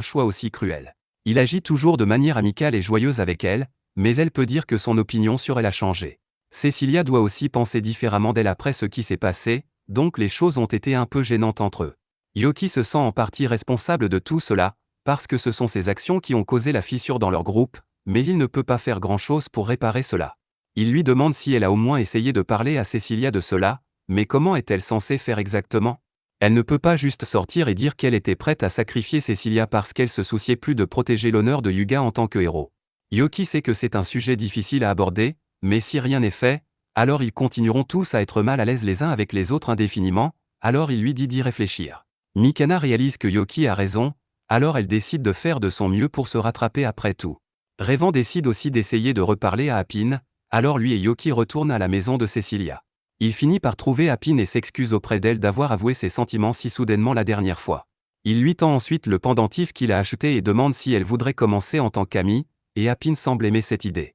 choix aussi cruel. Il agit toujours de manière amicale et joyeuse avec elle, mais elle peut dire que son opinion sur elle a changé. Cecilia doit aussi penser différemment d'elle après ce qui s'est passé, donc les choses ont été un peu gênantes entre eux. Yoki se sent en partie responsable de tout cela, parce que ce sont ses actions qui ont causé la fissure dans leur groupe, mais il ne peut pas faire grand-chose pour réparer cela. Il lui demande si elle a au moins essayé de parler à Cecilia de cela, mais comment est-elle censée faire exactement? Elle ne peut pas juste sortir et dire qu'elle était prête à sacrifier Cecilia parce qu'elle se souciait plus de protéger l'honneur de Yuga en tant que héros. Yoki sait que c'est un sujet difficile à aborder, mais si rien n'est fait, alors ils continueront tous à être mal à l'aise les uns avec les autres indéfiniment, alors il lui dit d'y réfléchir. Mikana réalise que Yoki a raison, alors elle décide de faire de son mieux pour se rattraper après tout. Revan décide aussi d'essayer de reparler à Appin, alors lui et Yoki retournent à la maison de Cecilia. Il finit par trouver Appin et s'excuse auprès d'elle d'avoir avoué ses sentiments si soudainement la dernière fois. Il lui tend ensuite le pendentif qu'il a acheté et demande si elle voudrait commencer en tant qu'amie, et Appin semble aimer cette idée.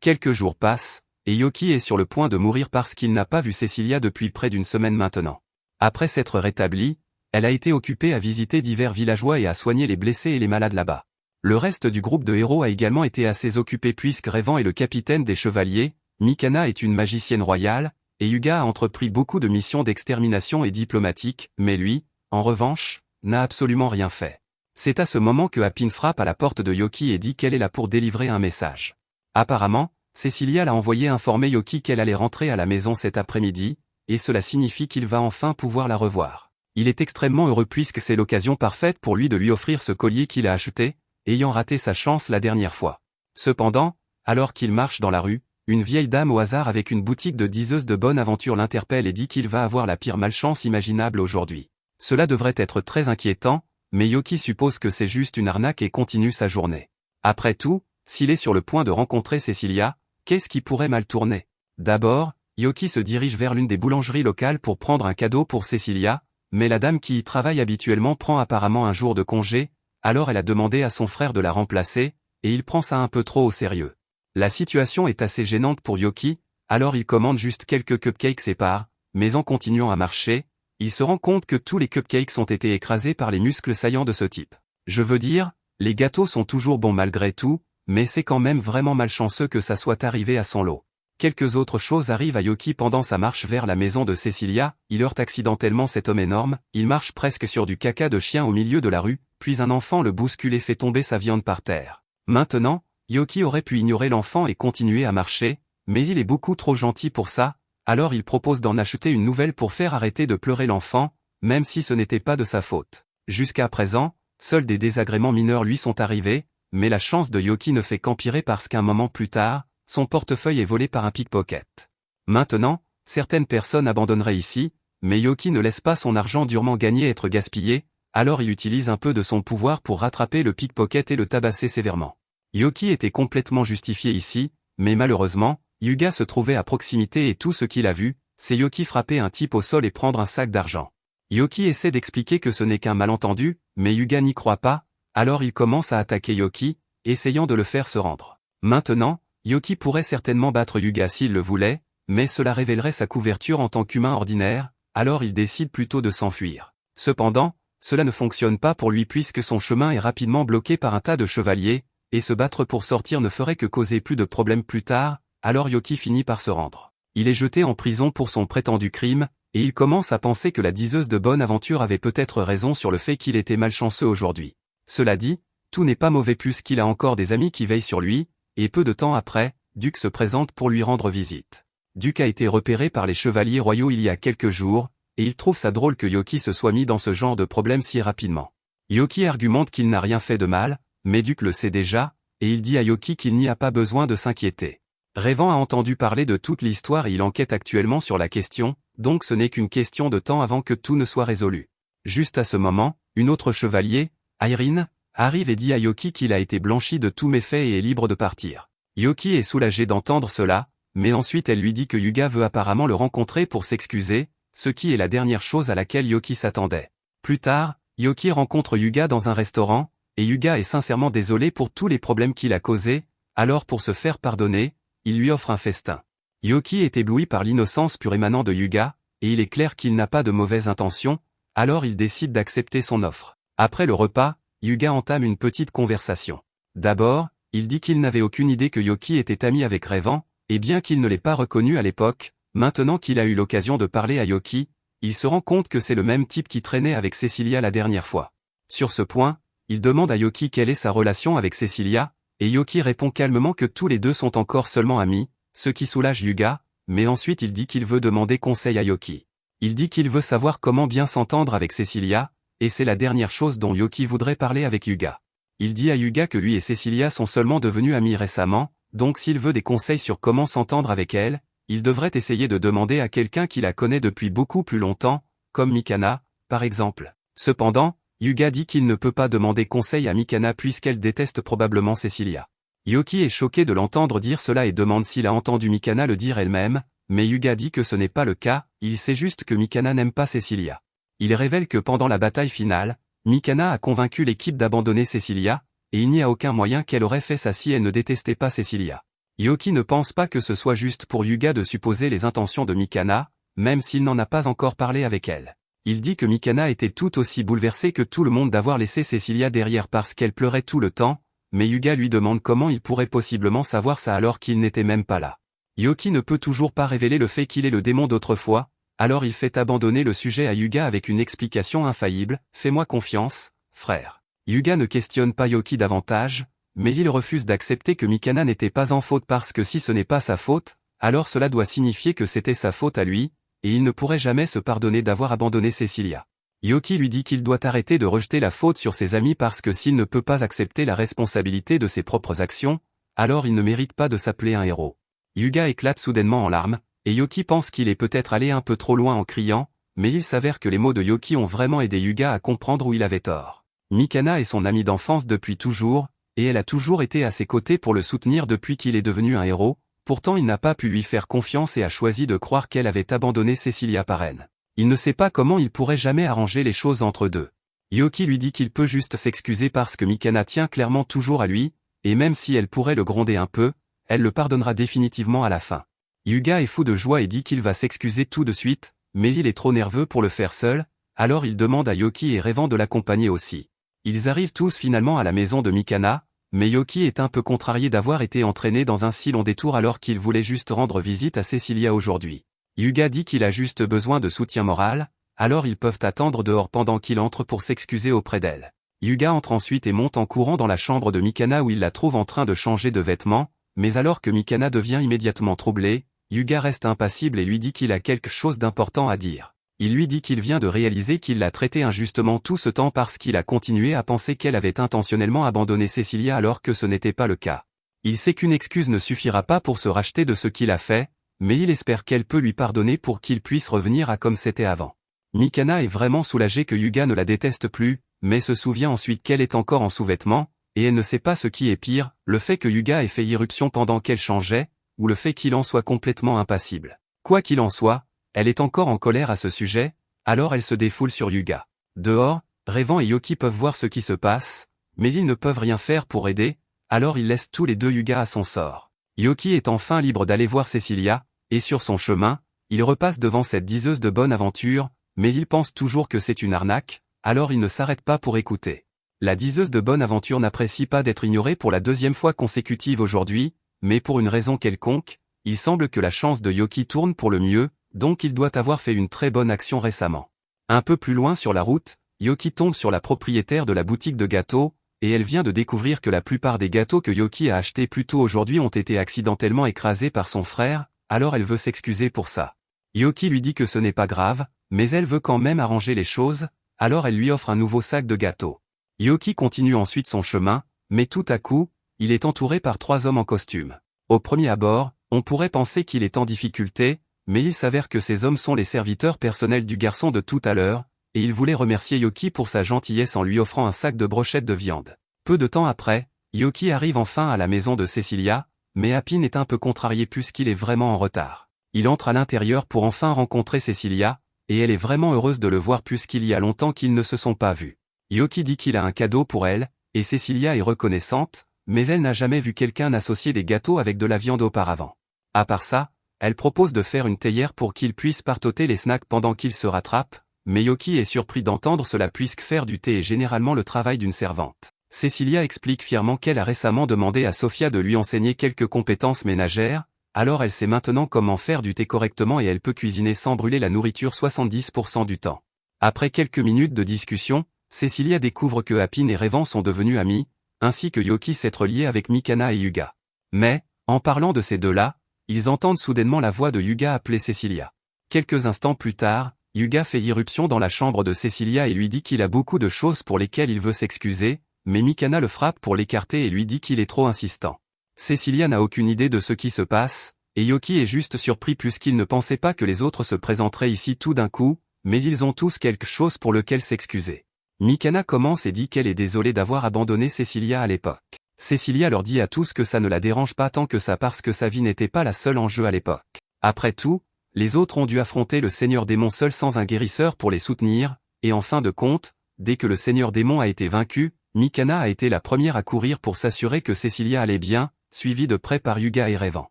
Quelques jours passent, et Yoki est sur le point de mourir parce qu'il n'a pas vu Cecilia depuis près d'une semaine maintenant. Après s'être rétablie, elle a été occupée à visiter divers villageois et à soigner les blessés et les malades là-bas. Le reste du groupe de héros a également été assez occupé puisque Revan est le capitaine des chevaliers, Mikana est une magicienne royale, et Yuga a entrepris beaucoup de missions d'extermination et diplomatiques, mais lui, en revanche, n'a absolument rien fait. C'est à ce moment que Appin frappe à la porte de Yoki et dit qu'elle est là pour délivrer un message. Apparemment, Cecilia l'a envoyé informer Yoki qu'elle allait rentrer à la maison cet après-midi, et cela signifie qu'il va enfin pouvoir la revoir. Il est extrêmement heureux puisque c'est l'occasion parfaite pour lui de lui offrir ce collier qu'il a acheté, ayant raté sa chance la dernière fois. Cependant, alors qu'il marche dans la rue, une vieille dame au hasard avec une boutique de diseuses de bonne aventure l'interpelle et dit qu'il va avoir la pire malchance imaginable aujourd'hui. Cela devrait être très inquiétant, mais Yoki suppose que c'est juste une arnaque et continue sa journée. Après tout, s'il est sur le point de rencontrer Cecilia, qu'est-ce qui pourrait mal tourner? D'abord, Yoki se dirige vers l'une des boulangeries locales pour prendre un cadeau pour Cecilia, mais la dame qui y travaille habituellement prend apparemment un jour de congé, alors elle a demandé à son frère de la remplacer, et il prend ça un peu trop au sérieux. La situation est assez gênante pour Yoki, alors il commande juste quelques cupcakes et part, mais en continuant à marcher, il se rend compte que tous les cupcakes ont été écrasés par les muscles saillants de ce type. Je veux dire, les gâteaux sont toujours bons malgré tout, mais c'est quand même vraiment malchanceux que ça soit arrivé à son lot. Quelques autres choses arrivent à Yoki pendant sa marche vers la maison de Cecilia, il heurte accidentellement cet homme énorme, il marche presque sur du caca de chien au milieu de la rue, puis un enfant le bouscule et fait tomber sa viande par terre. Maintenant, Yoki aurait pu ignorer l'enfant et continuer à marcher, mais il est beaucoup trop gentil pour ça, alors il propose d'en acheter une nouvelle pour faire arrêter de pleurer l'enfant, même si ce n'était pas de sa faute. Jusqu'à présent, seuls des désagréments mineurs lui sont arrivés, mais la chance de Yoki ne fait qu'empirer parce qu'un moment plus tard, son portefeuille est volé par un pickpocket. Maintenant, certaines personnes abandonneraient ici, mais Yoki ne laisse pas son argent durement gagné être gaspillé, alors il utilise un peu de son pouvoir pour rattraper le pickpocket et le tabasser sévèrement. Yoki était complètement justifié ici, mais malheureusement, Yuga se trouvait à proximité et tout ce qu'il a vu, c'est Yoki frapper un type au sol et prendre un sac d'argent. Yoki essaie d'expliquer que ce n'est qu'un malentendu, mais Yuga n'y croit pas, alors il commence à attaquer Yoki, essayant de le faire se rendre. Maintenant, Yoki pourrait certainement battre Yuga s'il le voulait, mais cela révélerait sa couverture en tant qu'humain ordinaire, alors il décide plutôt de s'enfuir. Cependant, cela ne fonctionne pas pour lui puisque son chemin est rapidement bloqué par un tas de chevaliers, et se battre pour sortir ne ferait que causer plus de problèmes plus tard, alors Yoki finit par se rendre. Il est jeté en prison pour son prétendu crime, et il commence à penser que la diseuse de bonne aventure avait peut-être raison sur le fait qu'il était malchanceux aujourd'hui. Cela dit, tout n'est pas mauvais puisqu'il a encore des amis qui veillent sur lui, et peu de temps après, Duke se présente pour lui rendre visite. Duke a été repéré par les chevaliers royaux il y a quelques jours, et il trouve ça drôle que Yoki se soit mis dans ce genre de problème si rapidement. Yoki argumente qu'il n'a rien fait de mal, mais Duke le sait déjà, et il dit à Yoki qu'il n'y a pas besoin de s'inquiéter. Revan a entendu parler de toute l'histoire et il enquête actuellement sur la question, donc ce n'est qu'une question de temps avant que tout ne soit résolu. Juste à ce moment, une autre chevalier, Irene, arrive et dit à Yoki qu'il a été blanchi de tous méfaits et est libre de partir. Yoki est soulagé d'entendre cela, mais ensuite elle lui dit que Yuga veut apparemment le rencontrer pour s'excuser, ce qui est la dernière chose à laquelle Yoki s'attendait. Plus tard, Yoki rencontre Yuga dans un restaurant, et Yuga est sincèrement désolé pour tous les problèmes qu'il a causés, alors pour se faire pardonner, il lui offre un festin. Yoki est ébloui par l'innocence pure émanant de Yuga, et il est clair qu'il n'a pas de mauvaises intentions, alors il décide d'accepter son offre. Après le repas, Yuga entame une petite conversation. D'abord, il dit qu'il n'avait aucune idée que Yoki était ami avec Revan, et bien qu'il ne l'ait pas reconnu à l'époque, maintenant qu'il a eu l'occasion de parler à Yoki, il se rend compte que c'est le même type qui traînait avec Cecilia la dernière fois. Sur ce point, il demande à Yoki quelle est sa relation avec Cecilia, et Yoki répond calmement que tous les deux sont encore seulement amis, ce qui soulage Yuga, mais ensuite il dit qu'il veut demander conseil à Yoki. Il dit qu'il veut savoir comment bien s'entendre avec Cecilia, et c'est la dernière chose dont Yoki voudrait parler avec Yuga. Il dit à Yuga que lui et Cecilia sont seulement devenus amis récemment, donc s'il veut des conseils sur comment s'entendre avec elle, il devrait essayer de demander à quelqu'un qui la connaît depuis beaucoup plus longtemps, comme Mikana, par exemple. Cependant, Yuga dit qu'il ne peut pas demander conseil à Mikana puisqu'elle déteste probablement Cecilia. Yoki est choqué de l'entendre dire cela et demande s'il a entendu Mikana le dire elle-même, mais Yuga dit que ce n'est pas le cas, il sait juste que Mikana n'aime pas Cecilia. Il révèle que pendant la bataille finale, Mikana a convaincu l'équipe d'abandonner Cecilia, et il n'y a aucun moyen qu'elle aurait fait ça si elle ne détestait pas Cecilia. Yoki ne pense pas que ce soit juste pour Yuga de supposer les intentions de Mikana, même s'il n'en a pas encore parlé avec elle. Il dit que Mikana était tout aussi bouleversée que tout le monde d'avoir laissé Cecilia derrière parce qu'elle pleurait tout le temps, mais Yuga lui demande comment il pourrait possiblement savoir ça alors qu'il n'était même pas là. Yoki ne peut toujours pas révéler le fait qu'il est le démon d'autrefois, alors il fait abandonner le sujet à Yuga avec une explication infaillible, « Fais-moi confiance, frère ». Yuga ne questionne pas Yoki davantage, mais il refuse d'accepter que Mikana n'était pas en faute parce que si ce n'est pas sa faute, alors cela doit signifier que c'était sa faute à lui, et il ne pourrait jamais se pardonner d'avoir abandonné Cecilia. Yoki lui dit qu'il doit arrêter de rejeter la faute sur ses amis parce que s'il ne peut pas accepter la responsabilité de ses propres actions, alors il ne mérite pas de s'appeler un héros. Yuga éclate soudainement en larmes, et Yoki pense qu'il est peut-être allé un peu trop loin en criant, mais il s'avère que les mots de Yoki ont vraiment aidé Yuga à comprendre où il avait tort. Mikana est son amie d'enfance depuis toujours, et elle a toujours été à ses côtés pour le soutenir depuis qu'il est devenu un héros, pourtant il n'a pas pu lui faire confiance et a choisi de croire qu'elle avait abandonné Cecilia par haine. Il ne sait pas comment il pourrait jamais arranger les choses entre deux. Yoki lui dit qu'il peut juste s'excuser parce que Mikana tient clairement toujours à lui, et même si elle pourrait le gronder un peu, elle le pardonnera définitivement à la fin. Yuga est fou de joie et dit qu'il va s'excuser tout de suite, mais il est trop nerveux pour le faire seul, alors il demande à Yoki et Revan de l'accompagner aussi. Ils arrivent tous finalement à la maison de Mikana, mais Yoki est un peu contrarié d'avoir été entraîné dans un si long détour alors qu'il voulait juste rendre visite à Cecilia aujourd'hui. Yuga dit qu'il a juste besoin de soutien moral, alors ils peuvent attendre dehors pendant qu'il entre pour s'excuser auprès d'elle. Hyuga entre ensuite et monte en courant dans la chambre de Mikana où il la trouve en train de changer de vêtements, mais alors que Mikana devient immédiatement troublée, Hyuga reste impassible et lui dit qu'il a quelque chose d'important à dire. Il lui dit qu'il vient de réaliser qu'il l'a traité injustement tout ce temps parce qu'il a continué à penser qu'elle avait intentionnellement abandonné Cecilia alors que ce n'était pas le cas. Il sait qu'une excuse ne suffira pas pour se racheter de ce qu'il a fait, mais il espère qu'elle peut lui pardonner pour qu'il puisse revenir à comme c'était avant. Mikana est vraiment soulagée que Hyuga ne la déteste plus, mais se souvient ensuite qu'elle est encore en sous-vêtements, et elle ne sait pas ce qui est pire, le fait que Hyuga ait fait irruption pendant qu'elle changeait, ou le fait qu'il en soit complètement impassible. Quoi qu'il en soit, elle est encore en colère à ce sujet, alors elle se défoule sur Hyuga. Dehors, Revan et Yoki peuvent voir ce qui se passe, mais ils ne peuvent rien faire pour aider, alors ils laissent tous les deux Hyuga à son sort. Yoki est enfin libre d'aller voir Cecilia, et sur son chemin, il repasse devant cette diseuse de bonne aventure, mais il pense toujours que c'est une arnaque, alors il ne s'arrête pas pour écouter. La diseuse de bonne aventure n'apprécie pas d'être ignorée pour la deuxième fois consécutive aujourd'hui, mais pour une raison quelconque, il semble que la chance de Yoki tourne pour le mieux, donc il doit avoir fait une très bonne action récemment. Un peu plus loin sur la route, Yoki tombe sur la propriétaire de la boutique de gâteaux, et elle vient de découvrir que la plupart des gâteaux que Yoki a achetés plus tôt aujourd'hui ont été accidentellement écrasés par son frère, alors elle veut s'excuser pour ça. Yoki lui dit que ce n'est pas grave, mais elle veut quand même arranger les choses, alors elle lui offre un nouveau sac de gâteaux. Yoki continue ensuite son chemin, mais tout à coup, il est entouré par 3 hommes en costume. Au premier abord, on pourrait penser qu'il est en difficulté, mais il s'avère que ces hommes sont les serviteurs personnels du garçon de tout à l'heure, et ils voulaient remercier Yoki pour sa gentillesse en lui offrant un sac de brochettes de viande. Peu de temps après, Yoki arrive enfin à la maison de Cecilia, mais Appin est un peu contrarié puisqu'il est vraiment en retard. Il entre à l'intérieur pour enfin rencontrer Cecilia, et elle est vraiment heureuse de le voir puisqu'il y a longtemps qu'ils ne se sont pas vus. Yoki dit qu'il a un cadeau pour elle, et Cecilia est reconnaissante, mais elle n'a jamais vu quelqu'un associer des gâteaux avec de la viande auparavant. À part ça, elle propose de faire une théière pour qu'il puisse partoter les snacks pendant qu'il se rattrape, mais Yoki est surpris d'entendre cela puisque faire du thé est généralement le travail d'une servante. Cecilia explique fièrement qu'elle a récemment demandé à Sofia de lui enseigner quelques compétences ménagères, alors elle sait maintenant comment faire du thé correctement et elle peut cuisiner sans brûler la nourriture 70% du temps. Après quelques minutes de discussion, Cecilia découvre que Appin et Revan sont devenus amis, ainsi que Yoki s'être lié avec Mikana et Hyuga. Mais, en parlant de ces deux-là, ils entendent soudainement la voix de Hyuga appeler Cecilia. Quelques instants plus tard, Hyuga fait irruption dans la chambre de Cecilia et lui dit qu'il a beaucoup de choses pour lesquelles il veut s'excuser, mais Mikana le frappe pour l'écarter et lui dit qu'il est trop insistant. Cecilia n'a aucune idée de ce qui se passe, et Yoki est juste surpris puisqu'il ne pensait pas que les autres se présenteraient ici tout d'un coup, mais ils ont tous quelque chose pour lequel s'excuser. Mikana commence et dit qu'elle est désolée d'avoir abandonné Cecilia à l'époque. Cecilia leur dit à tous que ça ne la dérange pas tant que ça parce que sa vie n'était pas la seule en jeu à l'époque. Après tout, les autres ont dû affronter le Seigneur Démon seul sans un guérisseur pour les soutenir, et en fin de compte, dès que le Seigneur Démon a été vaincu, Mikana a été la première à courir pour s'assurer que Cecilia allait bien, suivie de près par Hyuga et Revan.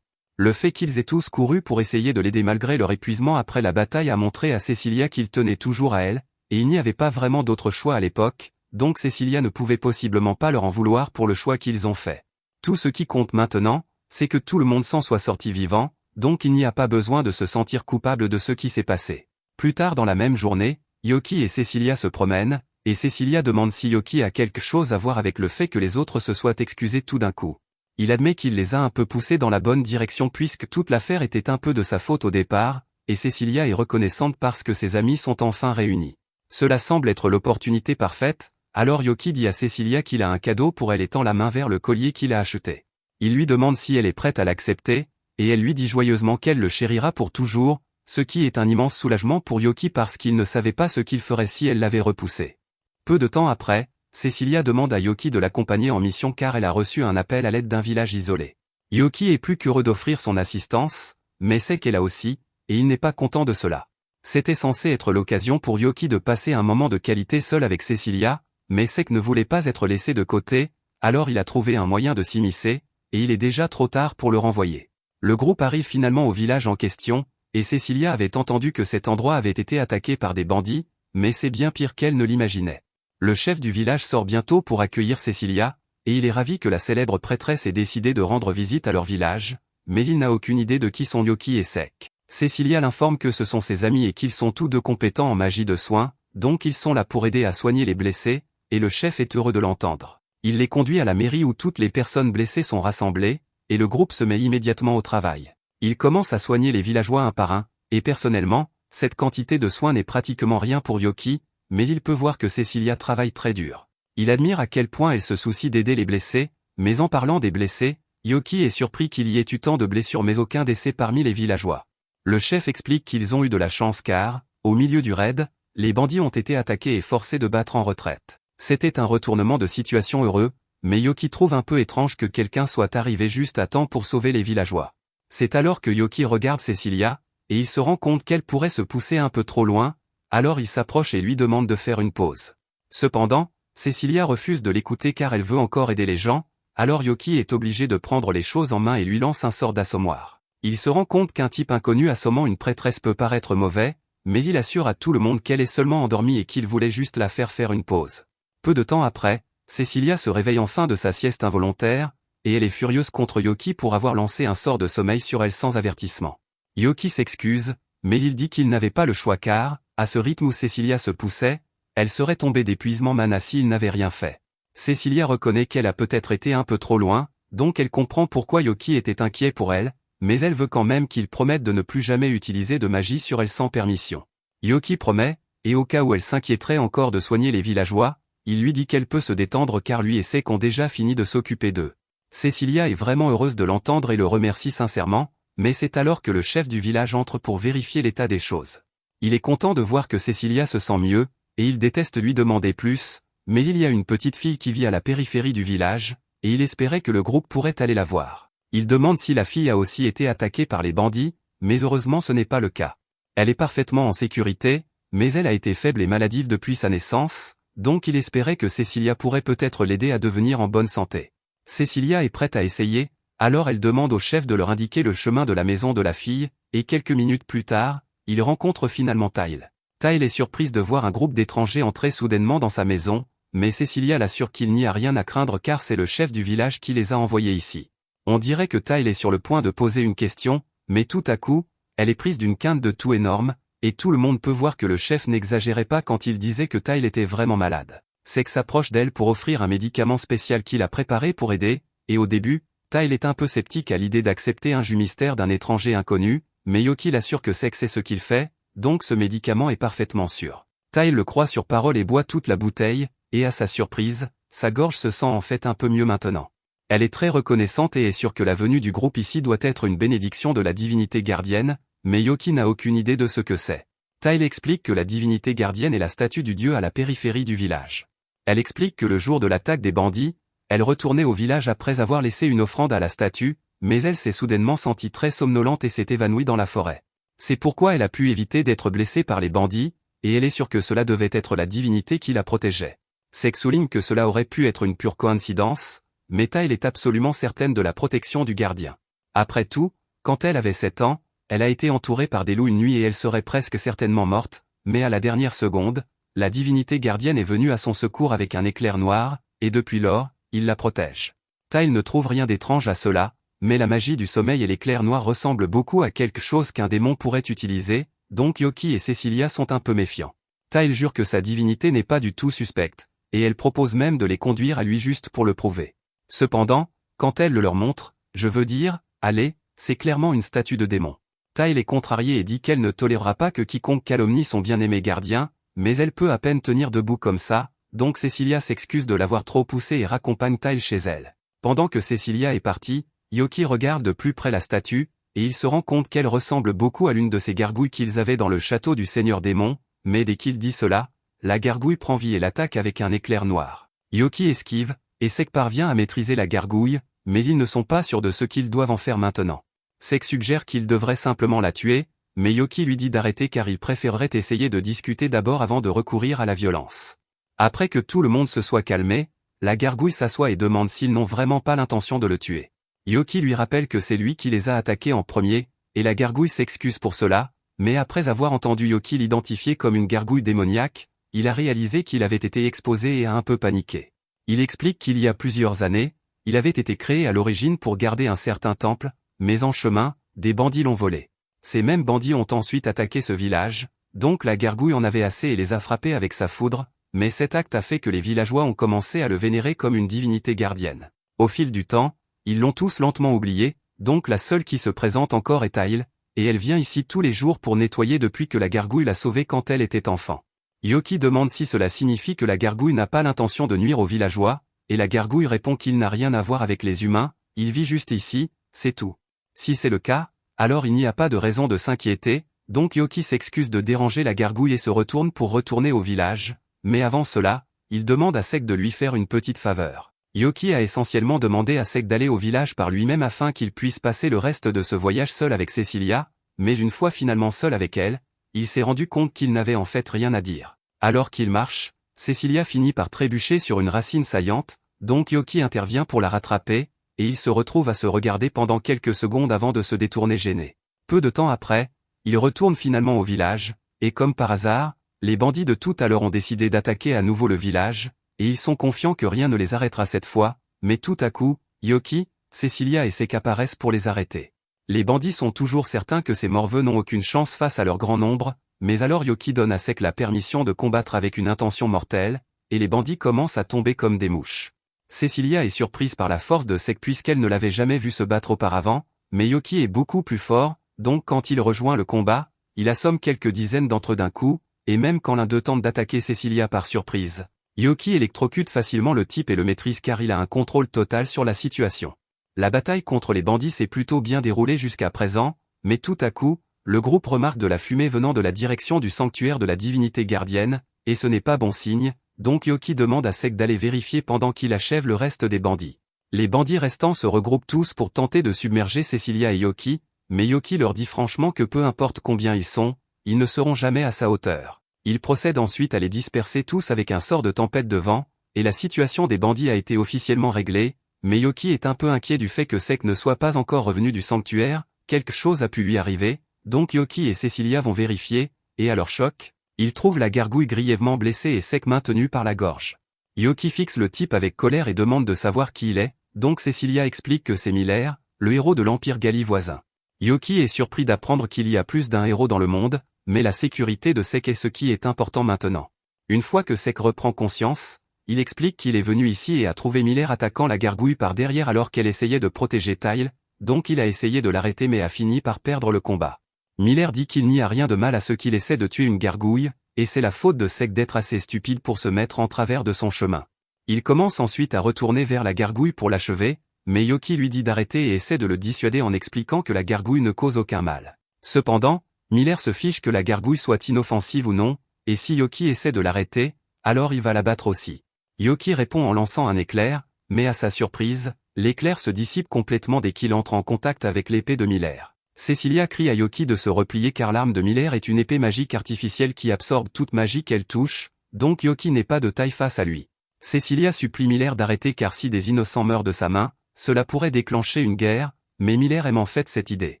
Le fait qu'ils aient tous couru pour essayer de l'aider malgré leur épuisement après la bataille a montré à Cecilia qu'ils tenaient toujours à elle, et il n'y avait pas vraiment d'autre choix à l'époque, donc Cecilia ne pouvait possiblement pas leur en vouloir pour le choix qu'ils ont fait. Tout ce qui compte maintenant, c'est que tout le monde s'en soit sorti vivant, donc il n'y a pas besoin de se sentir coupable de ce qui s'est passé. Plus tard dans la même journée, Yoki et Cecilia se promènent, et Cecilia demande si Yoki a quelque chose à voir avec le fait que les autres se soient excusés tout d'un coup. Il admet qu'il les a un peu poussés dans la bonne direction puisque toute l'affaire était un peu de sa faute au départ, et Cecilia est reconnaissante parce que ses amis sont enfin réunis. Cela semble être l'opportunité parfaite, alors Yoki dit à Cecilia qu'il a un cadeau pour elle et tend la main vers le collier qu'il a acheté. Il lui demande si elle est prête à l'accepter, et elle lui dit joyeusement qu'elle le chérira pour toujours, ce qui est un immense soulagement pour Yoki parce qu'il ne savait pas ce qu'il ferait si elle l'avait repoussé. Peu de temps après, Cecilia demande à Yoki de l'accompagner en mission car elle a reçu un appel à l'aide d'un village isolé. Yoki est plus qu'heureux d'offrir son assistance, mais sait qu'elle a aussi, et il n'est pas content de cela. C'était censé être l'occasion pour Yoki de passer un moment de qualité seul avec Cecilia, mais Sek ne voulait pas être laissé de côté, alors il a trouvé un moyen de s'immiscer, et il est déjà trop tard pour le renvoyer. Le groupe arrive finalement au village en question, et Cecilia avait entendu que cet endroit avait été attaqué par des bandits, mais c'est bien pire qu'elle ne l'imaginait. Le chef du village sort bientôt pour accueillir Cecilia, et il est ravi que la célèbre prêtresse ait décidé de rendre visite à leur village, mais il n'a aucune idée de qui sont Yoki et Sek. Cecilia l'informe que ce sont ses amis et qu'ils sont tous deux compétents en magie de soins, donc ils sont là pour aider à soigner les blessés, et le chef est heureux de l'entendre. Il les conduit à la mairie où toutes les personnes blessées sont rassemblées, et le groupe se met immédiatement au travail. Il commence à soigner les villageois un par un, et personnellement, cette quantité de soins n'est pratiquement rien pour Yoki, mais il peut voir que Cecilia travaille très dur. Il admire à quel point elle se soucie d'aider les blessés, mais en parlant des blessés, Yoki est surpris qu'il y ait eu tant de blessures mais aucun décès parmi les villageois. Le chef explique qu'ils ont eu de la chance car, au milieu du raid, les bandits ont été attaqués et forcés de battre en retraite. C'était un retournement de situation heureux, mais Yoki trouve un peu étrange que quelqu'un soit arrivé juste à temps pour sauver les villageois. C'est alors que Yoki regarde Cecilia, et il se rend compte qu'elle pourrait se pousser un peu trop loin, alors il s'approche et lui demande de faire une pause. Cependant, Cecilia refuse de l'écouter car elle veut encore aider les gens, alors Yoki est obligé de prendre les choses en main et lui lance un sort d'assommoir. Il se rend compte qu'un type inconnu assommant une prêtresse peut paraître mauvais, mais il assure à tout le monde qu'elle est seulement endormie et qu'il voulait juste la faire une pause. Peu de temps après, Cecilia se réveille enfin de sa sieste involontaire, et elle est furieuse contre Yoki pour avoir lancé un sort de sommeil sur elle sans avertissement. Yoki s'excuse, mais il dit qu'il n'avait pas le choix car, à ce rythme où Cecilia se poussait, elle serait tombée d'épuisement mana s'il n'avait rien fait. Cecilia reconnaît qu'elle a peut-être été un peu trop loin, donc elle comprend pourquoi Yoki était inquiet pour elle, mais elle veut quand même qu'il promette de ne plus jamais utiliser de magie sur elle sans permission. Yoki promet, et au cas où elle s'inquiéterait encore de soigner les villageois, il lui dit qu'elle peut se détendre car lui et Sek ont déjà fini de s'occuper d'eux. Cecilia est vraiment heureuse de l'entendre et le remercie sincèrement, mais c'est alors que le chef du village entre pour vérifier l'état des choses. Il est content de voir que Cecilia se sent mieux, et il déteste lui demander plus, mais il y a une petite fille qui vit à la périphérie du village, et il espérait que le groupe pourrait aller la voir. Il demande si la fille a aussi été attaquée par les bandits, mais heureusement ce n'est pas le cas. Elle est parfaitement en sécurité, mais elle a été faible et maladive depuis sa naissance, donc il espérait que Cecilia pourrait peut-être l'aider à devenir en bonne santé. Cecilia est prête à essayer, alors elle demande au chef de leur indiquer le chemin de la maison de la fille, et quelques minutes plus tard, il rencontre finalement Tyle. Tyle est surprise de voir un groupe d'étrangers entrer soudainement dans sa maison, mais Cecilia l'assure qu'il n'y a rien à craindre car c'est le chef du village qui les a envoyés ici. On dirait que Tyle est sur le point de poser une question, mais tout à coup, elle est prise d'une quinte de toux énorme, et tout le monde peut voir que le chef n'exagérait pas quand il disait que Tyle était vraiment malade. Sek s'approche d'elle pour offrir un médicament spécial qu'il a préparé pour aider, et au début, Tyle est un peu sceptique à l'idée d'accepter un jus mystère d'un étranger inconnu, mais Yoki l'assure que Sek sait ce qu'il fait, donc ce médicament est parfaitement sûr. Tyle le croit sur parole et boit toute la bouteille, et à sa surprise, sa gorge se sent en fait un peu mieux maintenant. Elle est très reconnaissante et est sûre que la venue du groupe ici doit être une bénédiction de la divinité gardienne, mais Yoki n'a aucune idée de ce que c'est. Tyle explique que la divinité gardienne est la statue du dieu à la périphérie du village. Elle explique que le jour de l'attaque des bandits, elle retournait au village après avoir laissé une offrande à la statue, mais elle s'est soudainement sentie très somnolente et s'est évanouie dans la forêt. C'est pourquoi elle a pu éviter d'être blessée par les bandits, et elle est sûre que cela devait être la divinité qui la protégeait. Sek souligne que cela aurait pu être une pure coïncidence, mais Tyle est absolument certaine de la protection du gardien. Après tout, quand elle avait 7 ans, elle a été entourée par des loups une nuit et elle serait presque certainement morte, mais à la dernière seconde, la divinité gardienne est venue à son secours avec un éclair noir, et depuis lors, il la protège. Tyle ne trouve rien d'étrange à cela, mais la magie du sommeil et l'éclair noir ressemblent beaucoup à quelque chose qu'un démon pourrait utiliser, donc Yoki et Cecilia sont un peu méfiants. Tyle jure que sa divinité n'est pas du tout suspecte, et elle propose même de les conduire à lui juste pour le prouver. Cependant, quand elle le leur montre, je veux dire, allez, c'est clairement une statue de démon. Tyle est contrariée et dit qu'elle ne tolérera pas que quiconque calomnie son bien-aimé gardien, mais elle peut à peine tenir debout comme ça, donc Cecilia s'excuse de l'avoir trop poussée et raccompagne Tyle chez elle. Pendant que Cecilia est partie, Yoki regarde de plus près la statue, et il se rend compte qu'elle ressemble beaucoup à l'une de ces gargouilles qu'ils avaient dans le château du Seigneur Démon, mais dès qu'il dit cela, la gargouille prend vie et l'attaque avec un éclair noir. Yoki esquive, et Sek parvient à maîtriser la gargouille, mais ils ne sont pas sûrs de ce qu'ils doivent en faire maintenant. Sek suggère qu'il devrait simplement la tuer, mais Yoki lui dit d'arrêter car il préférerait essayer de discuter d'abord avant de recourir à la violence. Après que tout le monde se soit calmé, la gargouille s'assoit et demande s'ils n'ont vraiment pas l'intention de le tuer. Yoki lui rappelle que c'est lui qui les a attaqués en premier, et la gargouille s'excuse pour cela, mais après avoir entendu Yoki l'identifier comme une gargouille démoniaque, il a réalisé qu'il avait été exposé et a un peu paniqué. Il explique qu'il y a plusieurs années, il avait été créé à l'origine pour garder un certain temple, mais en chemin, des bandits l'ont volé. Ces mêmes bandits ont ensuite attaqué ce village, donc la gargouille en avait assez et les a frappés avec sa foudre, mais cet acte a fait que les villageois ont commencé à le vénérer comme une divinité gardienne. Au fil du temps, ils l'ont tous lentement oublié, donc la seule qui se présente encore est Tyle, et elle vient ici tous les jours pour nettoyer depuis que la gargouille l'a sauvée quand elle était enfant. Yoki demande si cela signifie que la gargouille n'a pas l'intention de nuire aux villageois, et la gargouille répond qu'il n'a rien à voir avec les humains, il vit juste ici, c'est tout. Si c'est le cas, alors il n'y a pas de raison de s'inquiéter, donc Yoki s'excuse de déranger la gargouille et se retourne pour retourner au village, mais avant cela, il demande à Sek de lui faire une petite faveur. Yoki a essentiellement demandé à Sek d'aller au village par lui-même afin qu'il puisse passer le reste de ce voyage seul avec Cecilia, mais une fois finalement seul avec elle, il s'est rendu compte qu'il n'avait en fait rien à dire. Alors qu'il marche, Cecilia finit par trébucher sur une racine saillante, donc Yoki intervient pour la rattraper, et il se retrouve à se regarder pendant quelques secondes avant de se détourner gêné. Peu de temps après, il retourne finalement au village, et comme par hasard, les bandits de tout à l'heure ont décidé d'attaquer à nouveau le village, et ils sont confiants que rien ne les arrêtera cette fois, mais tout à coup, Yoki, Cecilia et Sek apparaissent pour les arrêter. Les bandits sont toujours certains que ces morveux n'ont aucune chance face à leur grand nombre, mais alors Yoki donne à Sek la permission de combattre avec une intention mortelle, et les bandits commencent à tomber comme des mouches. Cecilia est surprise par la force de Sek puisqu'elle ne l'avait jamais vu se battre auparavant, mais Yoki est beaucoup plus fort, donc quand il rejoint le combat, il assomme quelques dizaines d'entre eux d'un coup, et même quand l'un d'eux tente d'attaquer Cecilia par surprise, Yoki électrocute facilement le type et le maîtrise car il a un contrôle total sur la situation. La bataille contre les bandits s'est plutôt bien déroulée jusqu'à présent, mais tout à coup, le groupe remarque de la fumée venant de la direction du sanctuaire de la divinité gardienne, et ce n'est pas bon signe, donc Yoki demande à Sek d'aller vérifier pendant qu'il achève le reste des bandits. Les bandits restants se regroupent tous pour tenter de submerger Cecilia et Yoki, mais Yoki leur dit franchement que peu importe combien ils sont, ils ne seront jamais à sa hauteur. Il procède ensuite à les disperser tous avec un sort de tempête de vent, et la situation des bandits a été officiellement réglée, mais Yoki est un peu inquiet du fait que Sek ne soit pas encore revenu du sanctuaire, quelque chose a pu lui arriver, donc Yoki et Cecilia vont vérifier, et à leur choc, ils trouvent la gargouille grièvement blessée et Sek maintenu par la gorge. Yoki fixe le type avec colère et demande de savoir qui il est, donc Cecilia explique que c'est Miller, le héros de l'Empire Gali voisin. Yoki est surpris d'apprendre qu'il y a plus d'un héros dans le monde, mais la sécurité de Sek est ce qui est important maintenant. Une fois que Sek reprend conscience, il explique qu'il est venu ici et a trouvé Miller attaquant la gargouille par derrière alors qu'elle essayait de protéger Tyle, donc il a essayé de l'arrêter mais a fini par perdre le combat. Miller dit qu'il n'y a rien de mal à ce qu'il essaie de tuer une gargouille, et c'est la faute de Sek d'être assez stupide pour se mettre en travers de son chemin. Il commence ensuite à retourner vers la gargouille pour l'achever, mais Yoki lui dit d'arrêter et essaie de le dissuader en expliquant que la gargouille ne cause aucun mal. Cependant, Miller se fiche que la gargouille soit inoffensive ou non, et si Yoki essaie de l'arrêter, alors il va la battre aussi. Yoki répond en lançant un éclair, mais à sa surprise, l'éclair se dissipe complètement dès qu'il entre en contact avec l'épée de Miller. Cecilia crie à Yoki de se replier car l'arme de Miller est une épée magique artificielle qui absorbe toute magie qu'elle touche, donc Yoki n'est pas de taille face à lui. Cecilia supplie Miller d'arrêter car si des innocents meurent de sa main, cela pourrait déclencher une guerre, mais Miller aime en fait cette idée.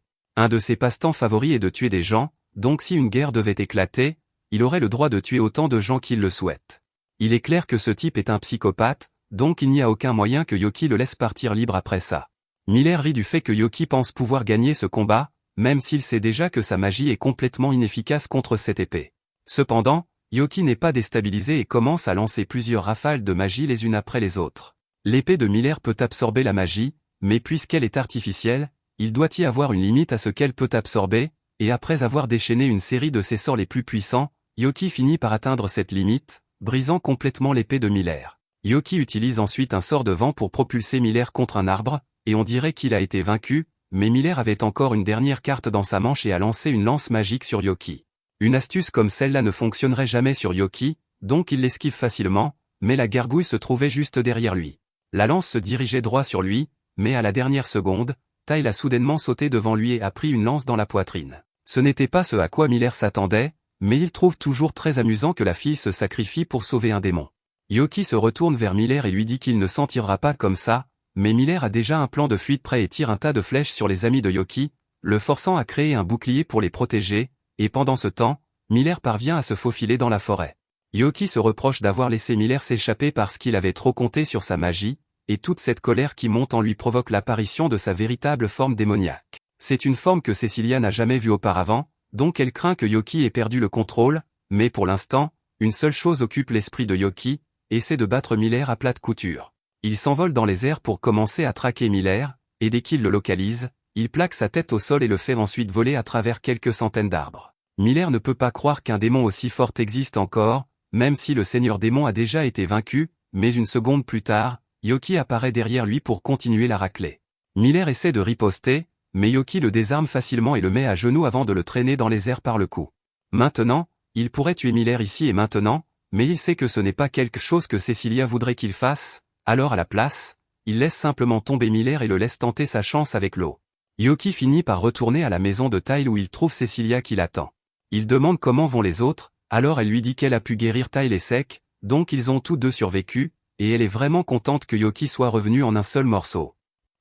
Un de ses passe-temps favoris est de tuer des gens, donc si une guerre devait éclater, il aurait le droit de tuer autant de gens qu'il le souhaite. Il est clair que ce type est un psychopathe, donc il n'y a aucun moyen que Yoki le laisse partir libre après ça. Miller rit du fait que Yoki pense pouvoir gagner ce combat, même s'il sait déjà que sa magie est complètement inefficace contre cette épée. Cependant, Yoki n'est pas déstabilisé et commence à lancer plusieurs rafales de magie les unes après les autres. L'épée de Miller peut absorber la magie, mais puisqu'elle est artificielle, il doit y avoir une limite à ce qu'elle peut absorber, et après avoir déchaîné une série de ses sorts les plus puissants, Yoki finit par atteindre cette limite, brisant complètement l'épée de Miller. Yoki utilise ensuite un sort de vent pour propulser Miller contre un arbre, et on dirait qu'il a été vaincu, mais Miller avait encore une dernière carte dans sa manche et a lancé une lance magique sur Yoki. Une astuce comme celle-là ne fonctionnerait jamais sur Yoki, donc il l'esquive facilement, mais la gargouille se trouvait juste derrière lui. La lance se dirigeait droit sur lui, mais à la dernière seconde, Tyle a soudainement sauté devant lui et a pris une lance dans la poitrine. Ce n'était pas ce à quoi Miller s'attendait, mais il trouve toujours très amusant que la fille se sacrifie pour sauver un démon. Yoki se retourne vers Miller et lui dit qu'il ne s'en tirera pas comme ça, mais Miller a déjà un plan de fuite prêt et tire un tas de flèches sur les amis de Yoki, le forçant à créer un bouclier pour les protéger, et pendant ce temps, Miller parvient à se faufiler dans la forêt. Yoki se reproche d'avoir laissé Miller s'échapper parce qu'il avait trop compté sur sa magie, et toute cette colère qui monte en lui provoque l'apparition de sa véritable forme démoniaque. C'est une forme que Cecilia n'a jamais vue auparavant, donc elle craint que Yoki ait perdu le contrôle, mais pour l'instant, Une seule chose occupe l'esprit de Yoki, et c'est de battre Miller à plate couture. Il s'envole dans les airs pour commencer à traquer Miller, et dès qu'il le localise, il plaque sa tête au sol et le fait ensuite voler à travers quelques centaines d'arbres. Miller ne peut pas croire qu'un démon aussi fort existe encore, même si le seigneur démon a déjà été vaincu, mais une seconde plus tard, Yoki apparaît derrière lui pour continuer la raclée. Miller essaie de riposter, mais Yoki le désarme facilement et le met à genoux avant de le traîner dans les airs par le cou. Maintenant, il pourrait tuer Miller ici et maintenant, mais il sait que ce n'est pas quelque chose que Cecilia voudrait qu'il fasse, alors à la place, il laisse simplement tomber Miller et le laisse tenter sa chance avec l'eau. Yoki finit par retourner à la maison de Tyle où il trouve Cecilia qui l'attend. Il demande comment vont les autres, alors elle lui dit qu'elle a pu guérir Tyle et Sek, donc ils ont tous deux survécu, et elle est vraiment contente que Yoki soit revenu en un seul morceau.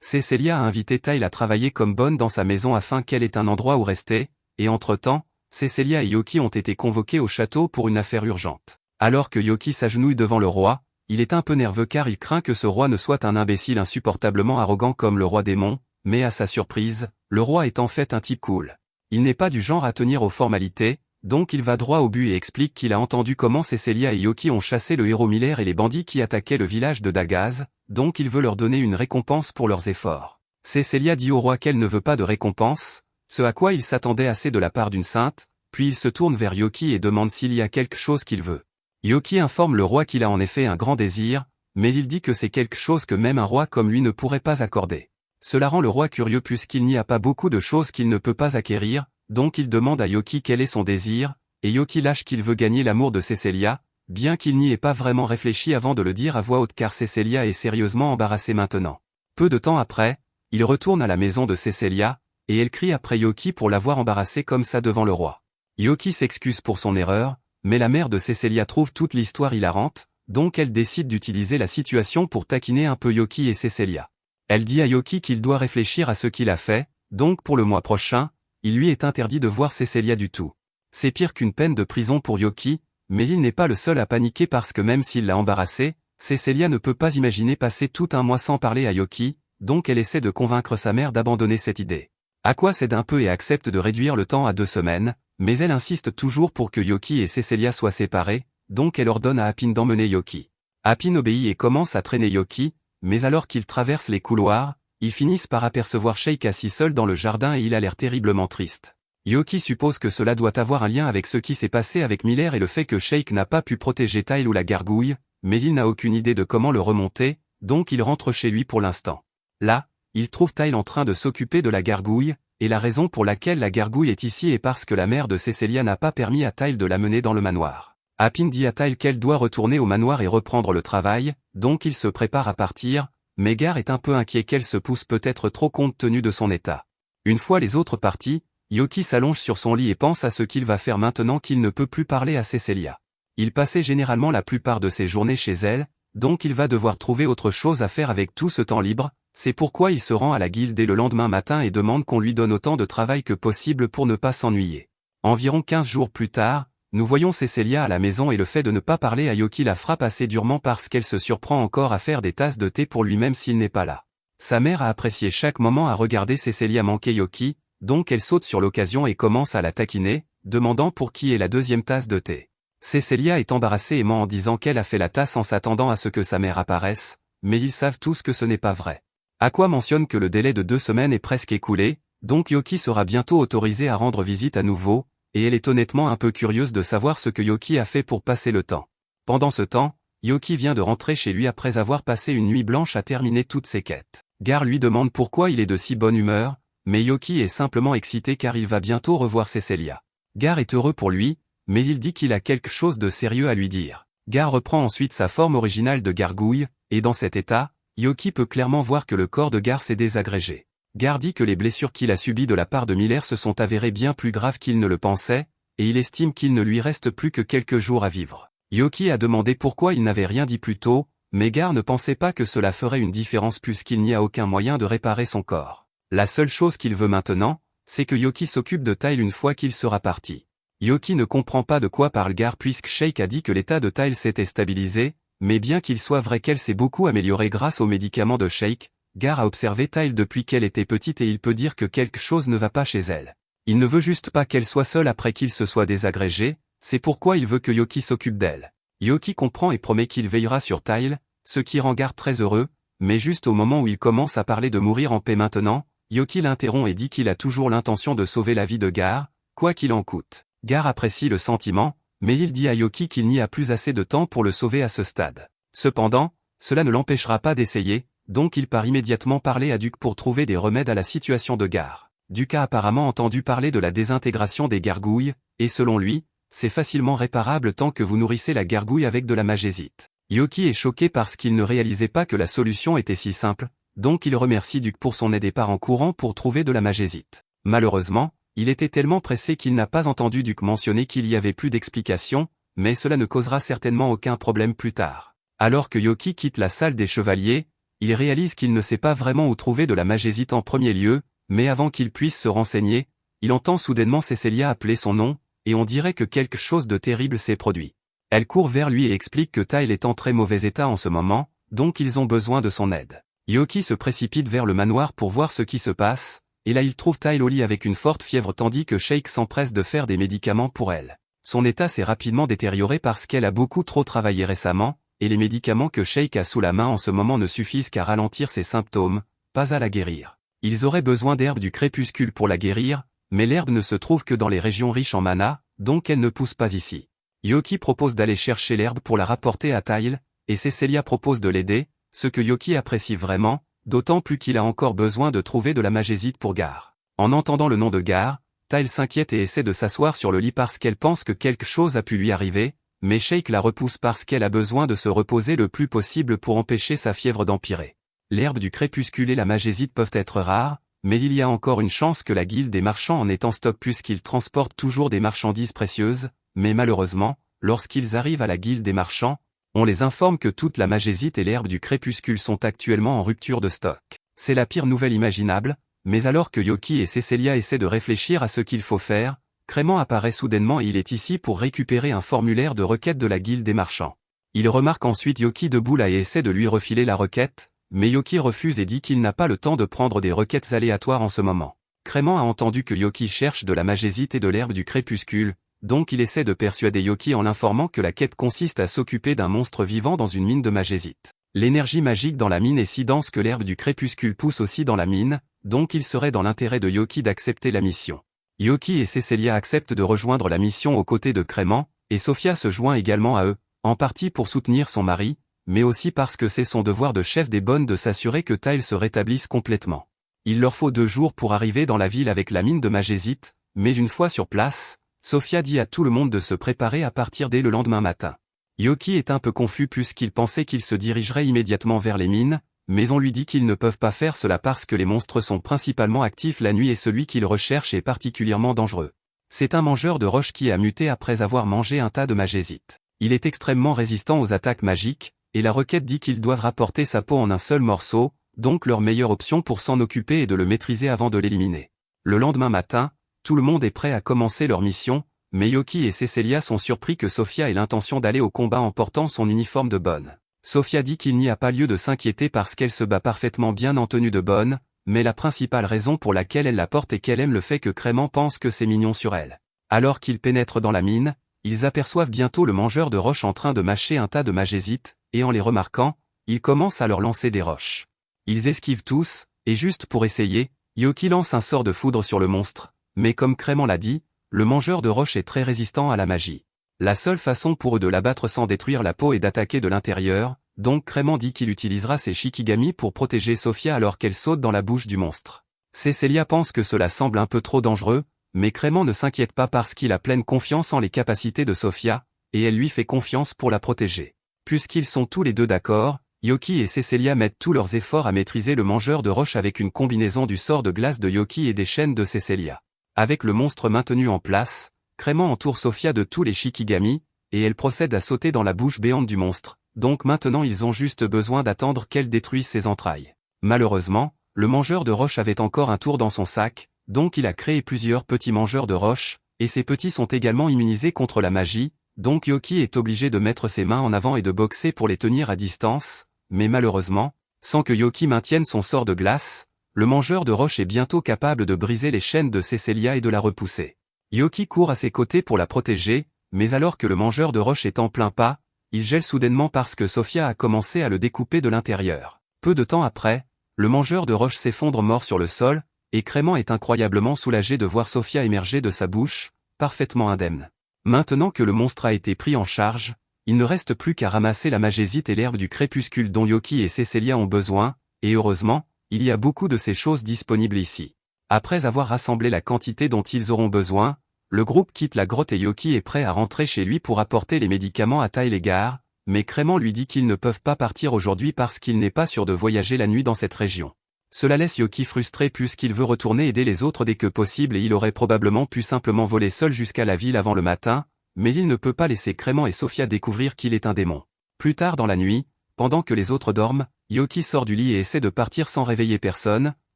Cecilia a invité Tyle à travailler comme bonne dans sa maison afin qu'elle ait un endroit où rester, et entre-temps, Cecilia et Yoki ont été convoqués au château pour une affaire urgente. Alors que Yoki s'agenouille devant le roi, il est un peu nerveux car il craint que ce roi ne soit un imbécile insupportablement arrogant comme le roi démon, mais à sa surprise, le roi est en fait un type cool. Il n'est pas du genre à tenir aux formalités, donc il va droit au but et explique qu'il a entendu comment Cecilia et Yoki ont chassé le héros Miller et les bandits qui attaquaient le village de Dagaz, donc il veut leur donner une récompense pour leurs efforts. Cecilia dit au roi qu'elle ne veut pas de récompense, ce à quoi il s'attendait assez de la part d'une sainte, puis il se tourne vers Yoki et demande s'il y a quelque chose qu'il veut. Yoki informe le roi qu'il a en effet un grand désir, mais il dit que c'est quelque chose que même un roi comme lui ne pourrait pas accorder. Cela rend le roi curieux puisqu'il n'y a pas beaucoup de choses qu'il ne peut pas acquérir, donc il demande à Yoki quel est son désir, et Yoki lâche qu'il veut gagner l'amour de Cecilia, bien qu'il n'y ait pas vraiment réfléchi avant de le dire à voix haute car Cecilia est sérieusement embarrassée maintenant. Peu de temps après, il retourne à la maison de Cecilia, et elle crie après Yoki pour l'avoir embarrassée comme ça devant le roi. Yoki s'excuse pour son erreur, mais la mère de Cecilia trouve toute l'histoire hilarante, donc elle décide d'utiliser la situation pour taquiner un peu Yoki et Cecilia. Elle dit à Yoki qu'il doit réfléchir à ce qu'il a fait, donc pour le mois prochain, il lui est interdit de voir Cecilia du tout. C'est pire qu'une peine de prison pour Yoki, mais il n'est pas le seul à paniquer parce que même s'il l'a embarrassée, Cecilia ne peut pas imaginer passer tout un mois sans parler à Yoki, donc elle essaie de convaincre sa mère d'abandonner cette idée. Aqua cède un peu et accepte de réduire le temps à 2 semaines, mais elle insiste toujours pour que Yoki et Cecilia soient séparés, donc elle ordonne à Appin d'emmener Yoki. Appin obéit et commence à traîner Yoki, mais alors qu'ils traversent les couloirs, ils finissent par apercevoir Sheik assis seul dans le jardin et il a l'air terriblement triste. Yoki suppose que cela doit avoir un lien avec ce qui s'est passé avec Miller et le fait que Sheik n'a pas pu protéger Tyle ou la gargouille, mais il n'a aucune idée de comment le remonter, donc il rentre chez lui pour l'instant. Là, il trouve Tyle en train de s'occuper de la gargouille, et la raison pour laquelle la gargouille est ici est parce que la mère de Cecilia n'a pas permis à Tyle de la mener dans le manoir. Appin dit à Tyle qu'elle doit retourner au manoir et reprendre le travail, donc il se prépare à partir, mais Gar est un peu inquiet qu'elle se pousse peut-être trop compte tenu de son état. Une fois les autres partis, Yoki s'allonge sur son lit et pense à ce qu'il va faire maintenant qu'il ne peut plus parler à Cecilia. Il passait généralement la plupart de ses journées chez elle, donc il va devoir trouver autre chose à faire avec tout ce temps libre, c'est pourquoi il se rend à la guilde dès le lendemain matin et demande qu'on lui donne autant de travail que possible pour ne pas s'ennuyer. Environ 15 jours plus tard, nous voyons Cecilia à la maison et le fait de ne pas parler à Yoki la frappe assez durement parce qu'elle se surprend encore à faire des tasses de thé pour lui-même s'il n'est pas là. Sa mère a apprécié chaque moment à regarder Cecilia manquer Yoki, donc elle saute sur l'occasion et commence à la taquiner, demandant pour qui est la deuxième tasse de thé. Cecilia est embarrassée et ment en disant qu'elle a fait la tasse en s'attendant à ce que sa mère apparaisse, mais ils savent tous que ce n'est pas vrai. Aqua mentionne que le délai de 2 semaines est presque écoulé, donc Yoki sera bientôt autorisé à rendre visite à nouveau, et elle est honnêtement un peu curieuse de savoir ce que Yoki a fait pour passer le temps. Pendant ce temps, Yoki vient de rentrer chez lui après avoir passé une nuit blanche à terminer toutes ses quêtes. Gar lui demande pourquoi il est de si bonne humeur, mais Yoki est simplement excité car il va bientôt revoir Cecilia. Gar est heureux pour lui, mais il dit qu'il a quelque chose de sérieux à lui dire. Gar reprend ensuite sa forme originale de gargouille, et dans cet état, Yoki peut clairement voir que le corps de Gar s'est désagrégé. Gar dit que les blessures qu'il a subies de la part de Miller se sont avérées bien plus graves qu'il ne le pensait, et il estime qu'il ne lui reste plus que quelques jours à vivre. Yoki a demandé pourquoi il n'avait rien dit plus tôt, mais Gar ne pensait pas que cela ferait une différence puisqu'il n'y a aucun moyen de réparer son corps. La seule chose qu'il veut maintenant, c'est que Yoki s'occupe de Tyle une fois qu'il sera parti. Yoki ne comprend pas de quoi parle Gar puisque Sheik a dit que l'état de Tyle s'était stabilisé, mais bien qu'il soit vrai qu'elle s'est beaucoup améliorée grâce aux médicaments de Sheik, Gar a observé Tyle depuis qu'elle était petite et il peut dire que quelque chose ne va pas chez elle. Il ne veut juste pas qu'elle soit seule après qu'il se soit désagrégé, C'est pourquoi il veut que Yoki s'occupe d'elle. Yoki comprend et promet qu'il veillera sur Tile, ce qui rend Gar très heureux, mais juste au moment où il commence à parler de mourir en paix maintenant, Yoki l'interrompt et dit qu'il a toujours l'intention de sauver la vie de Gar, quoi qu'il en coûte. Gar apprécie le sentiment, mais il dit à Yoki qu'il n'y a plus assez de temps pour le sauver à ce stade. Cependant, cela ne l'empêchera pas d'essayer, donc il part immédiatement parler à Duke pour trouver des remèdes à la situation de Gar. Duke a apparemment entendu parler de la désintégration des gargouilles, et selon lui, c'est facilement réparable tant que vous nourrissez la gargouille avec de la magésite. Yoki est choqué parce qu'il ne réalisait pas que la solution était si simple, donc il remercie Duke pour son aide et part en courant pour trouver de la magésite. Malheureusement, il était tellement pressé qu'il n'a pas entendu Duke mentionner qu'il y avait plus d'explications, mais cela ne causera certainement aucun problème plus tard. Alors que Yoki quitte la salle des chevaliers, il réalise qu'il ne sait pas vraiment où trouver de la magésite en premier lieu, mais avant qu'il puisse se renseigner, il entend soudainement Cecilia appeler son nom, et on dirait que quelque chose de terrible s'est produit. Elle court vers lui et explique que Tile est en très mauvais état en ce moment, donc ils ont besoin de son aide. Yoki se précipite vers le manoir pour voir ce qui se passe, et là il trouve Tile au lit avec une forte fièvre tandis que Shake s'empresse de faire des médicaments pour elle. Son état s'est rapidement détérioré parce qu'elle a beaucoup trop travaillé récemment, et les médicaments que Shake a sous la main en ce moment ne suffisent qu'à ralentir ses symptômes, pas à la guérir. Ils auraient besoin d'herbe du crépuscule pour la guérir, mais l'herbe ne se trouve que dans les régions riches en mana, donc elle ne pousse pas ici. Yoki propose d'aller chercher l'herbe pour la rapporter à Tile, et Cecilia propose de l'aider, ce que Yoki apprécie vraiment, d'autant plus qu'il a encore besoin de trouver de la magésite pour Gar. En entendant le nom de Gar, Tile s'inquiète et essaie de s'asseoir sur le lit parce qu'elle pense que quelque chose a pu lui arriver, mais Shake la repousse parce qu'elle a besoin de se reposer le plus possible pour empêcher sa fièvre d'empirer. L'herbe du crépuscule et la magésite peuvent être rares, mais il y a encore une chance que la guilde des marchands en ait en stock puisqu'ils transportent toujours des marchandises précieuses, mais malheureusement, lorsqu'ils arrivent à la guilde des marchands, on les informe que toute la magésite et l'herbe du crépuscule sont actuellement en rupture de stock. C'est la pire nouvelle imaginable, mais alors que Yoki et Cecilia essaient de réfléchir à ce qu'il faut faire, Crément apparaît soudainement et il est ici pour récupérer un formulaire de requête de la guilde des marchands. Il remarque ensuite Yoki debout là et essaie de lui refiler la requête, mais Yoki refuse et dit qu'il n'a pas le temps de prendre des requêtes aléatoires en ce moment. Crément a entendu que Yoki cherche de la magésite et de l'herbe du crépuscule, donc il essaie de persuader Yoki en l'informant que la quête consiste à s'occuper d'un monstre vivant dans une mine de magésite. L'énergie magique dans la mine est si dense que l'herbe du crépuscule pousse aussi dans la mine, donc il serait dans l'intérêt de Yoki d'accepter la mission. Yoki et Cecilia acceptent de rejoindre la mission aux côtés de Crément, et Sophia se joint également à eux, en partie pour soutenir son mari, mais aussi parce que c'est son devoir de chef des bonnes de s'assurer que Tile se rétablisse complètement. Il leur faut 2 jours pour arriver dans la ville avec la mine de magésite, mais une fois sur place, Sophia dit à tout le monde de se préparer à partir dès le lendemain matin. Yoki est un peu confus puisqu'il pensait qu'il se dirigerait immédiatement vers les mines, mais on lui dit qu'ils ne peuvent pas faire cela parce que les monstres sont principalement actifs la nuit et celui qu'ils recherchent est particulièrement dangereux. C'est un mangeur de roches qui a muté après avoir mangé un tas de magésite. Il est extrêmement résistant aux attaques magiques, et la requête dit qu'ils doivent rapporter sa peau en un seul morceau, donc leur meilleure option pour s'en occuper est de le maîtriser avant de l'éliminer. Le lendemain matin, tout le monde est prêt à commencer leur mission, mais Yoki et Cecilia sont surpris que Sophia ait l'intention d'aller au combat en portant son uniforme de bonne. Sophia dit qu'il n'y a pas lieu de s'inquiéter parce qu'elle se bat parfaitement bien en tenue de bonne, mais la principale raison pour laquelle elle la porte est qu'elle aime le fait que Crément pense que c'est mignon sur elle. Alors qu'ils pénètrent dans la mine, ils aperçoivent bientôt le mangeur de roches en train de mâcher un tas de magésite, et en les remarquant, il commence à leur lancer des roches. Ils esquivent tous, et juste pour essayer, Yoki lance un sort de foudre sur le monstre, mais comme Crément l'a dit, le mangeur de roches est très résistant à la magie. La seule façon pour eux de l'abattre sans détruire la peau est d'attaquer de l'intérieur, donc Crément dit qu'il utilisera ses shikigami pour protéger Sophia alors qu'elle saute dans la bouche du monstre. Cecilia pense que cela semble un peu trop dangereux, mais Crément ne s'inquiète pas parce qu'il a pleine confiance en les capacités de Sophia, et elle lui fait confiance pour la protéger. Puisqu'ils sont tous les deux d'accord, Yoki et Cecilia mettent tous leurs efforts à maîtriser le mangeur de roches avec une combinaison du sort de glace de Yoki et des chaînes de Cecilia. Avec le monstre maintenu en place, Crément entoure Sophia de tous les shikigami, et elle procède à sauter dans la bouche béante du monstre, donc maintenant ils ont juste besoin d'attendre qu'elle détruise ses entrailles. Malheureusement, le mangeur de roches avait encore un tour dans son sac, donc il a créé plusieurs petits mangeurs de roches, et ces petits sont également immunisés contre la magie, donc Yoki est obligé de mettre ses mains en avant et de boxer pour les tenir à distance, mais malheureusement, sans que Yoki maintienne son sort de glace, le mangeur de roches est bientôt capable de briser les chaînes de Cecilia et de la repousser. Yoki court à ses côtés pour la protéger, mais alors que le mangeur de roches est en plein pas, il gèle soudainement parce que Sofia a commencé à le découper de l'intérieur. Peu de temps après, le mangeur de roches s'effondre mort sur le sol, et Crément est incroyablement soulagé de voir Sofia émerger de sa bouche, parfaitement indemne. Maintenant que le monstre a été pris en charge, il ne reste plus qu'à ramasser la magésite et l'herbe du crépuscule dont Yoki et Cécilia ont besoin, et heureusement, il y a beaucoup de ces choses disponibles ici. Après avoir rassemblé la quantité dont ils auront besoin, le groupe quitte la grotte et Yoki est prêt à rentrer chez lui pour apporter les médicaments à Tyle et Gar, mais Crément lui dit qu'ils ne peuvent pas partir aujourd'hui parce qu'il n'est pas sûr de voyager la nuit dans cette région. Cela laisse Yoki frustré puisqu'il veut retourner aider les autres dès que possible et il aurait probablement pu simplement voler seul jusqu'à la ville avant le matin, mais il ne peut pas laisser Crément et Sofia découvrir qu'il est un démon. Plus tard dans la nuit, pendant que les autres dorment, Yoki sort du lit et essaie de partir sans réveiller personne,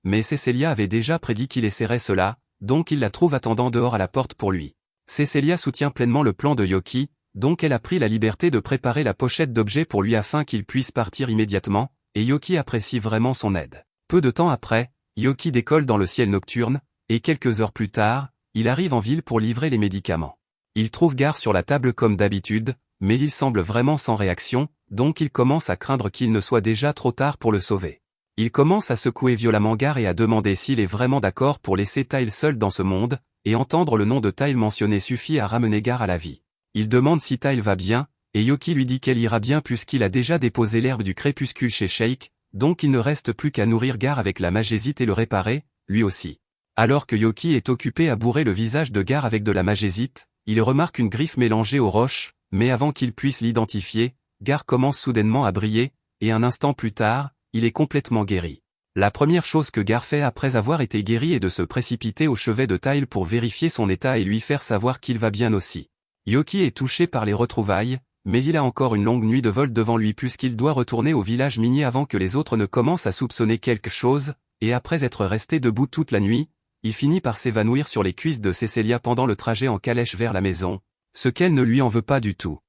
mais Cécilia avait déjà prédit qu'il essaierait cela, donc il la trouve attendant dehors à la porte pour lui. Cécilia soutient pleinement le plan de Yoki, donc elle a pris la liberté de préparer la pochette d'objets pour lui afin qu'il puisse partir immédiatement, et Yoki apprécie vraiment son aide. Peu de temps après, Yoki décolle dans le ciel nocturne, et quelques heures plus tard, il arrive en ville pour livrer les médicaments. Il trouve Gar sur la table comme d'habitude, mais il semble vraiment sans réaction, donc il commence à craindre qu'il ne soit déjà trop tard pour le sauver. Il commence à secouer violemment Gar et à demander s'il est vraiment d'accord pour laisser Tyle seul dans ce monde, et entendre le nom de Tyle mentionné suffit à ramener Gar à la vie. Il demande si Tyle va bien, et Yoki lui dit qu'elle ira bien puisqu'il a déjà déposé l'herbe du crépuscule chez Sheik, donc il ne reste plus qu'à nourrir Gar avec la magésite et le réparer, lui aussi. Alors que Yoki est occupé à bourrer le visage de Gar avec de la magésite, il remarque une griffe mélangée aux roches, mais avant qu'il puisse l'identifier, Gar commence soudainement à briller, et un instant plus tard, il est complètement guéri. La première chose que Gar fait après avoir été guéri est de se précipiter au chevet de Tyle pour vérifier son état et lui faire savoir qu'il va bien aussi. Yoki est touché par les retrouvailles, mais il a encore une longue nuit de vol devant lui puisqu'il doit retourner au village minier avant que les autres ne commencent à soupçonner quelque chose, et après être resté debout toute la nuit, il finit par s'évanouir sur les cuisses de Cécilia pendant le trajet en calèche vers la maison, ce qu'elle ne lui en veut pas du tout.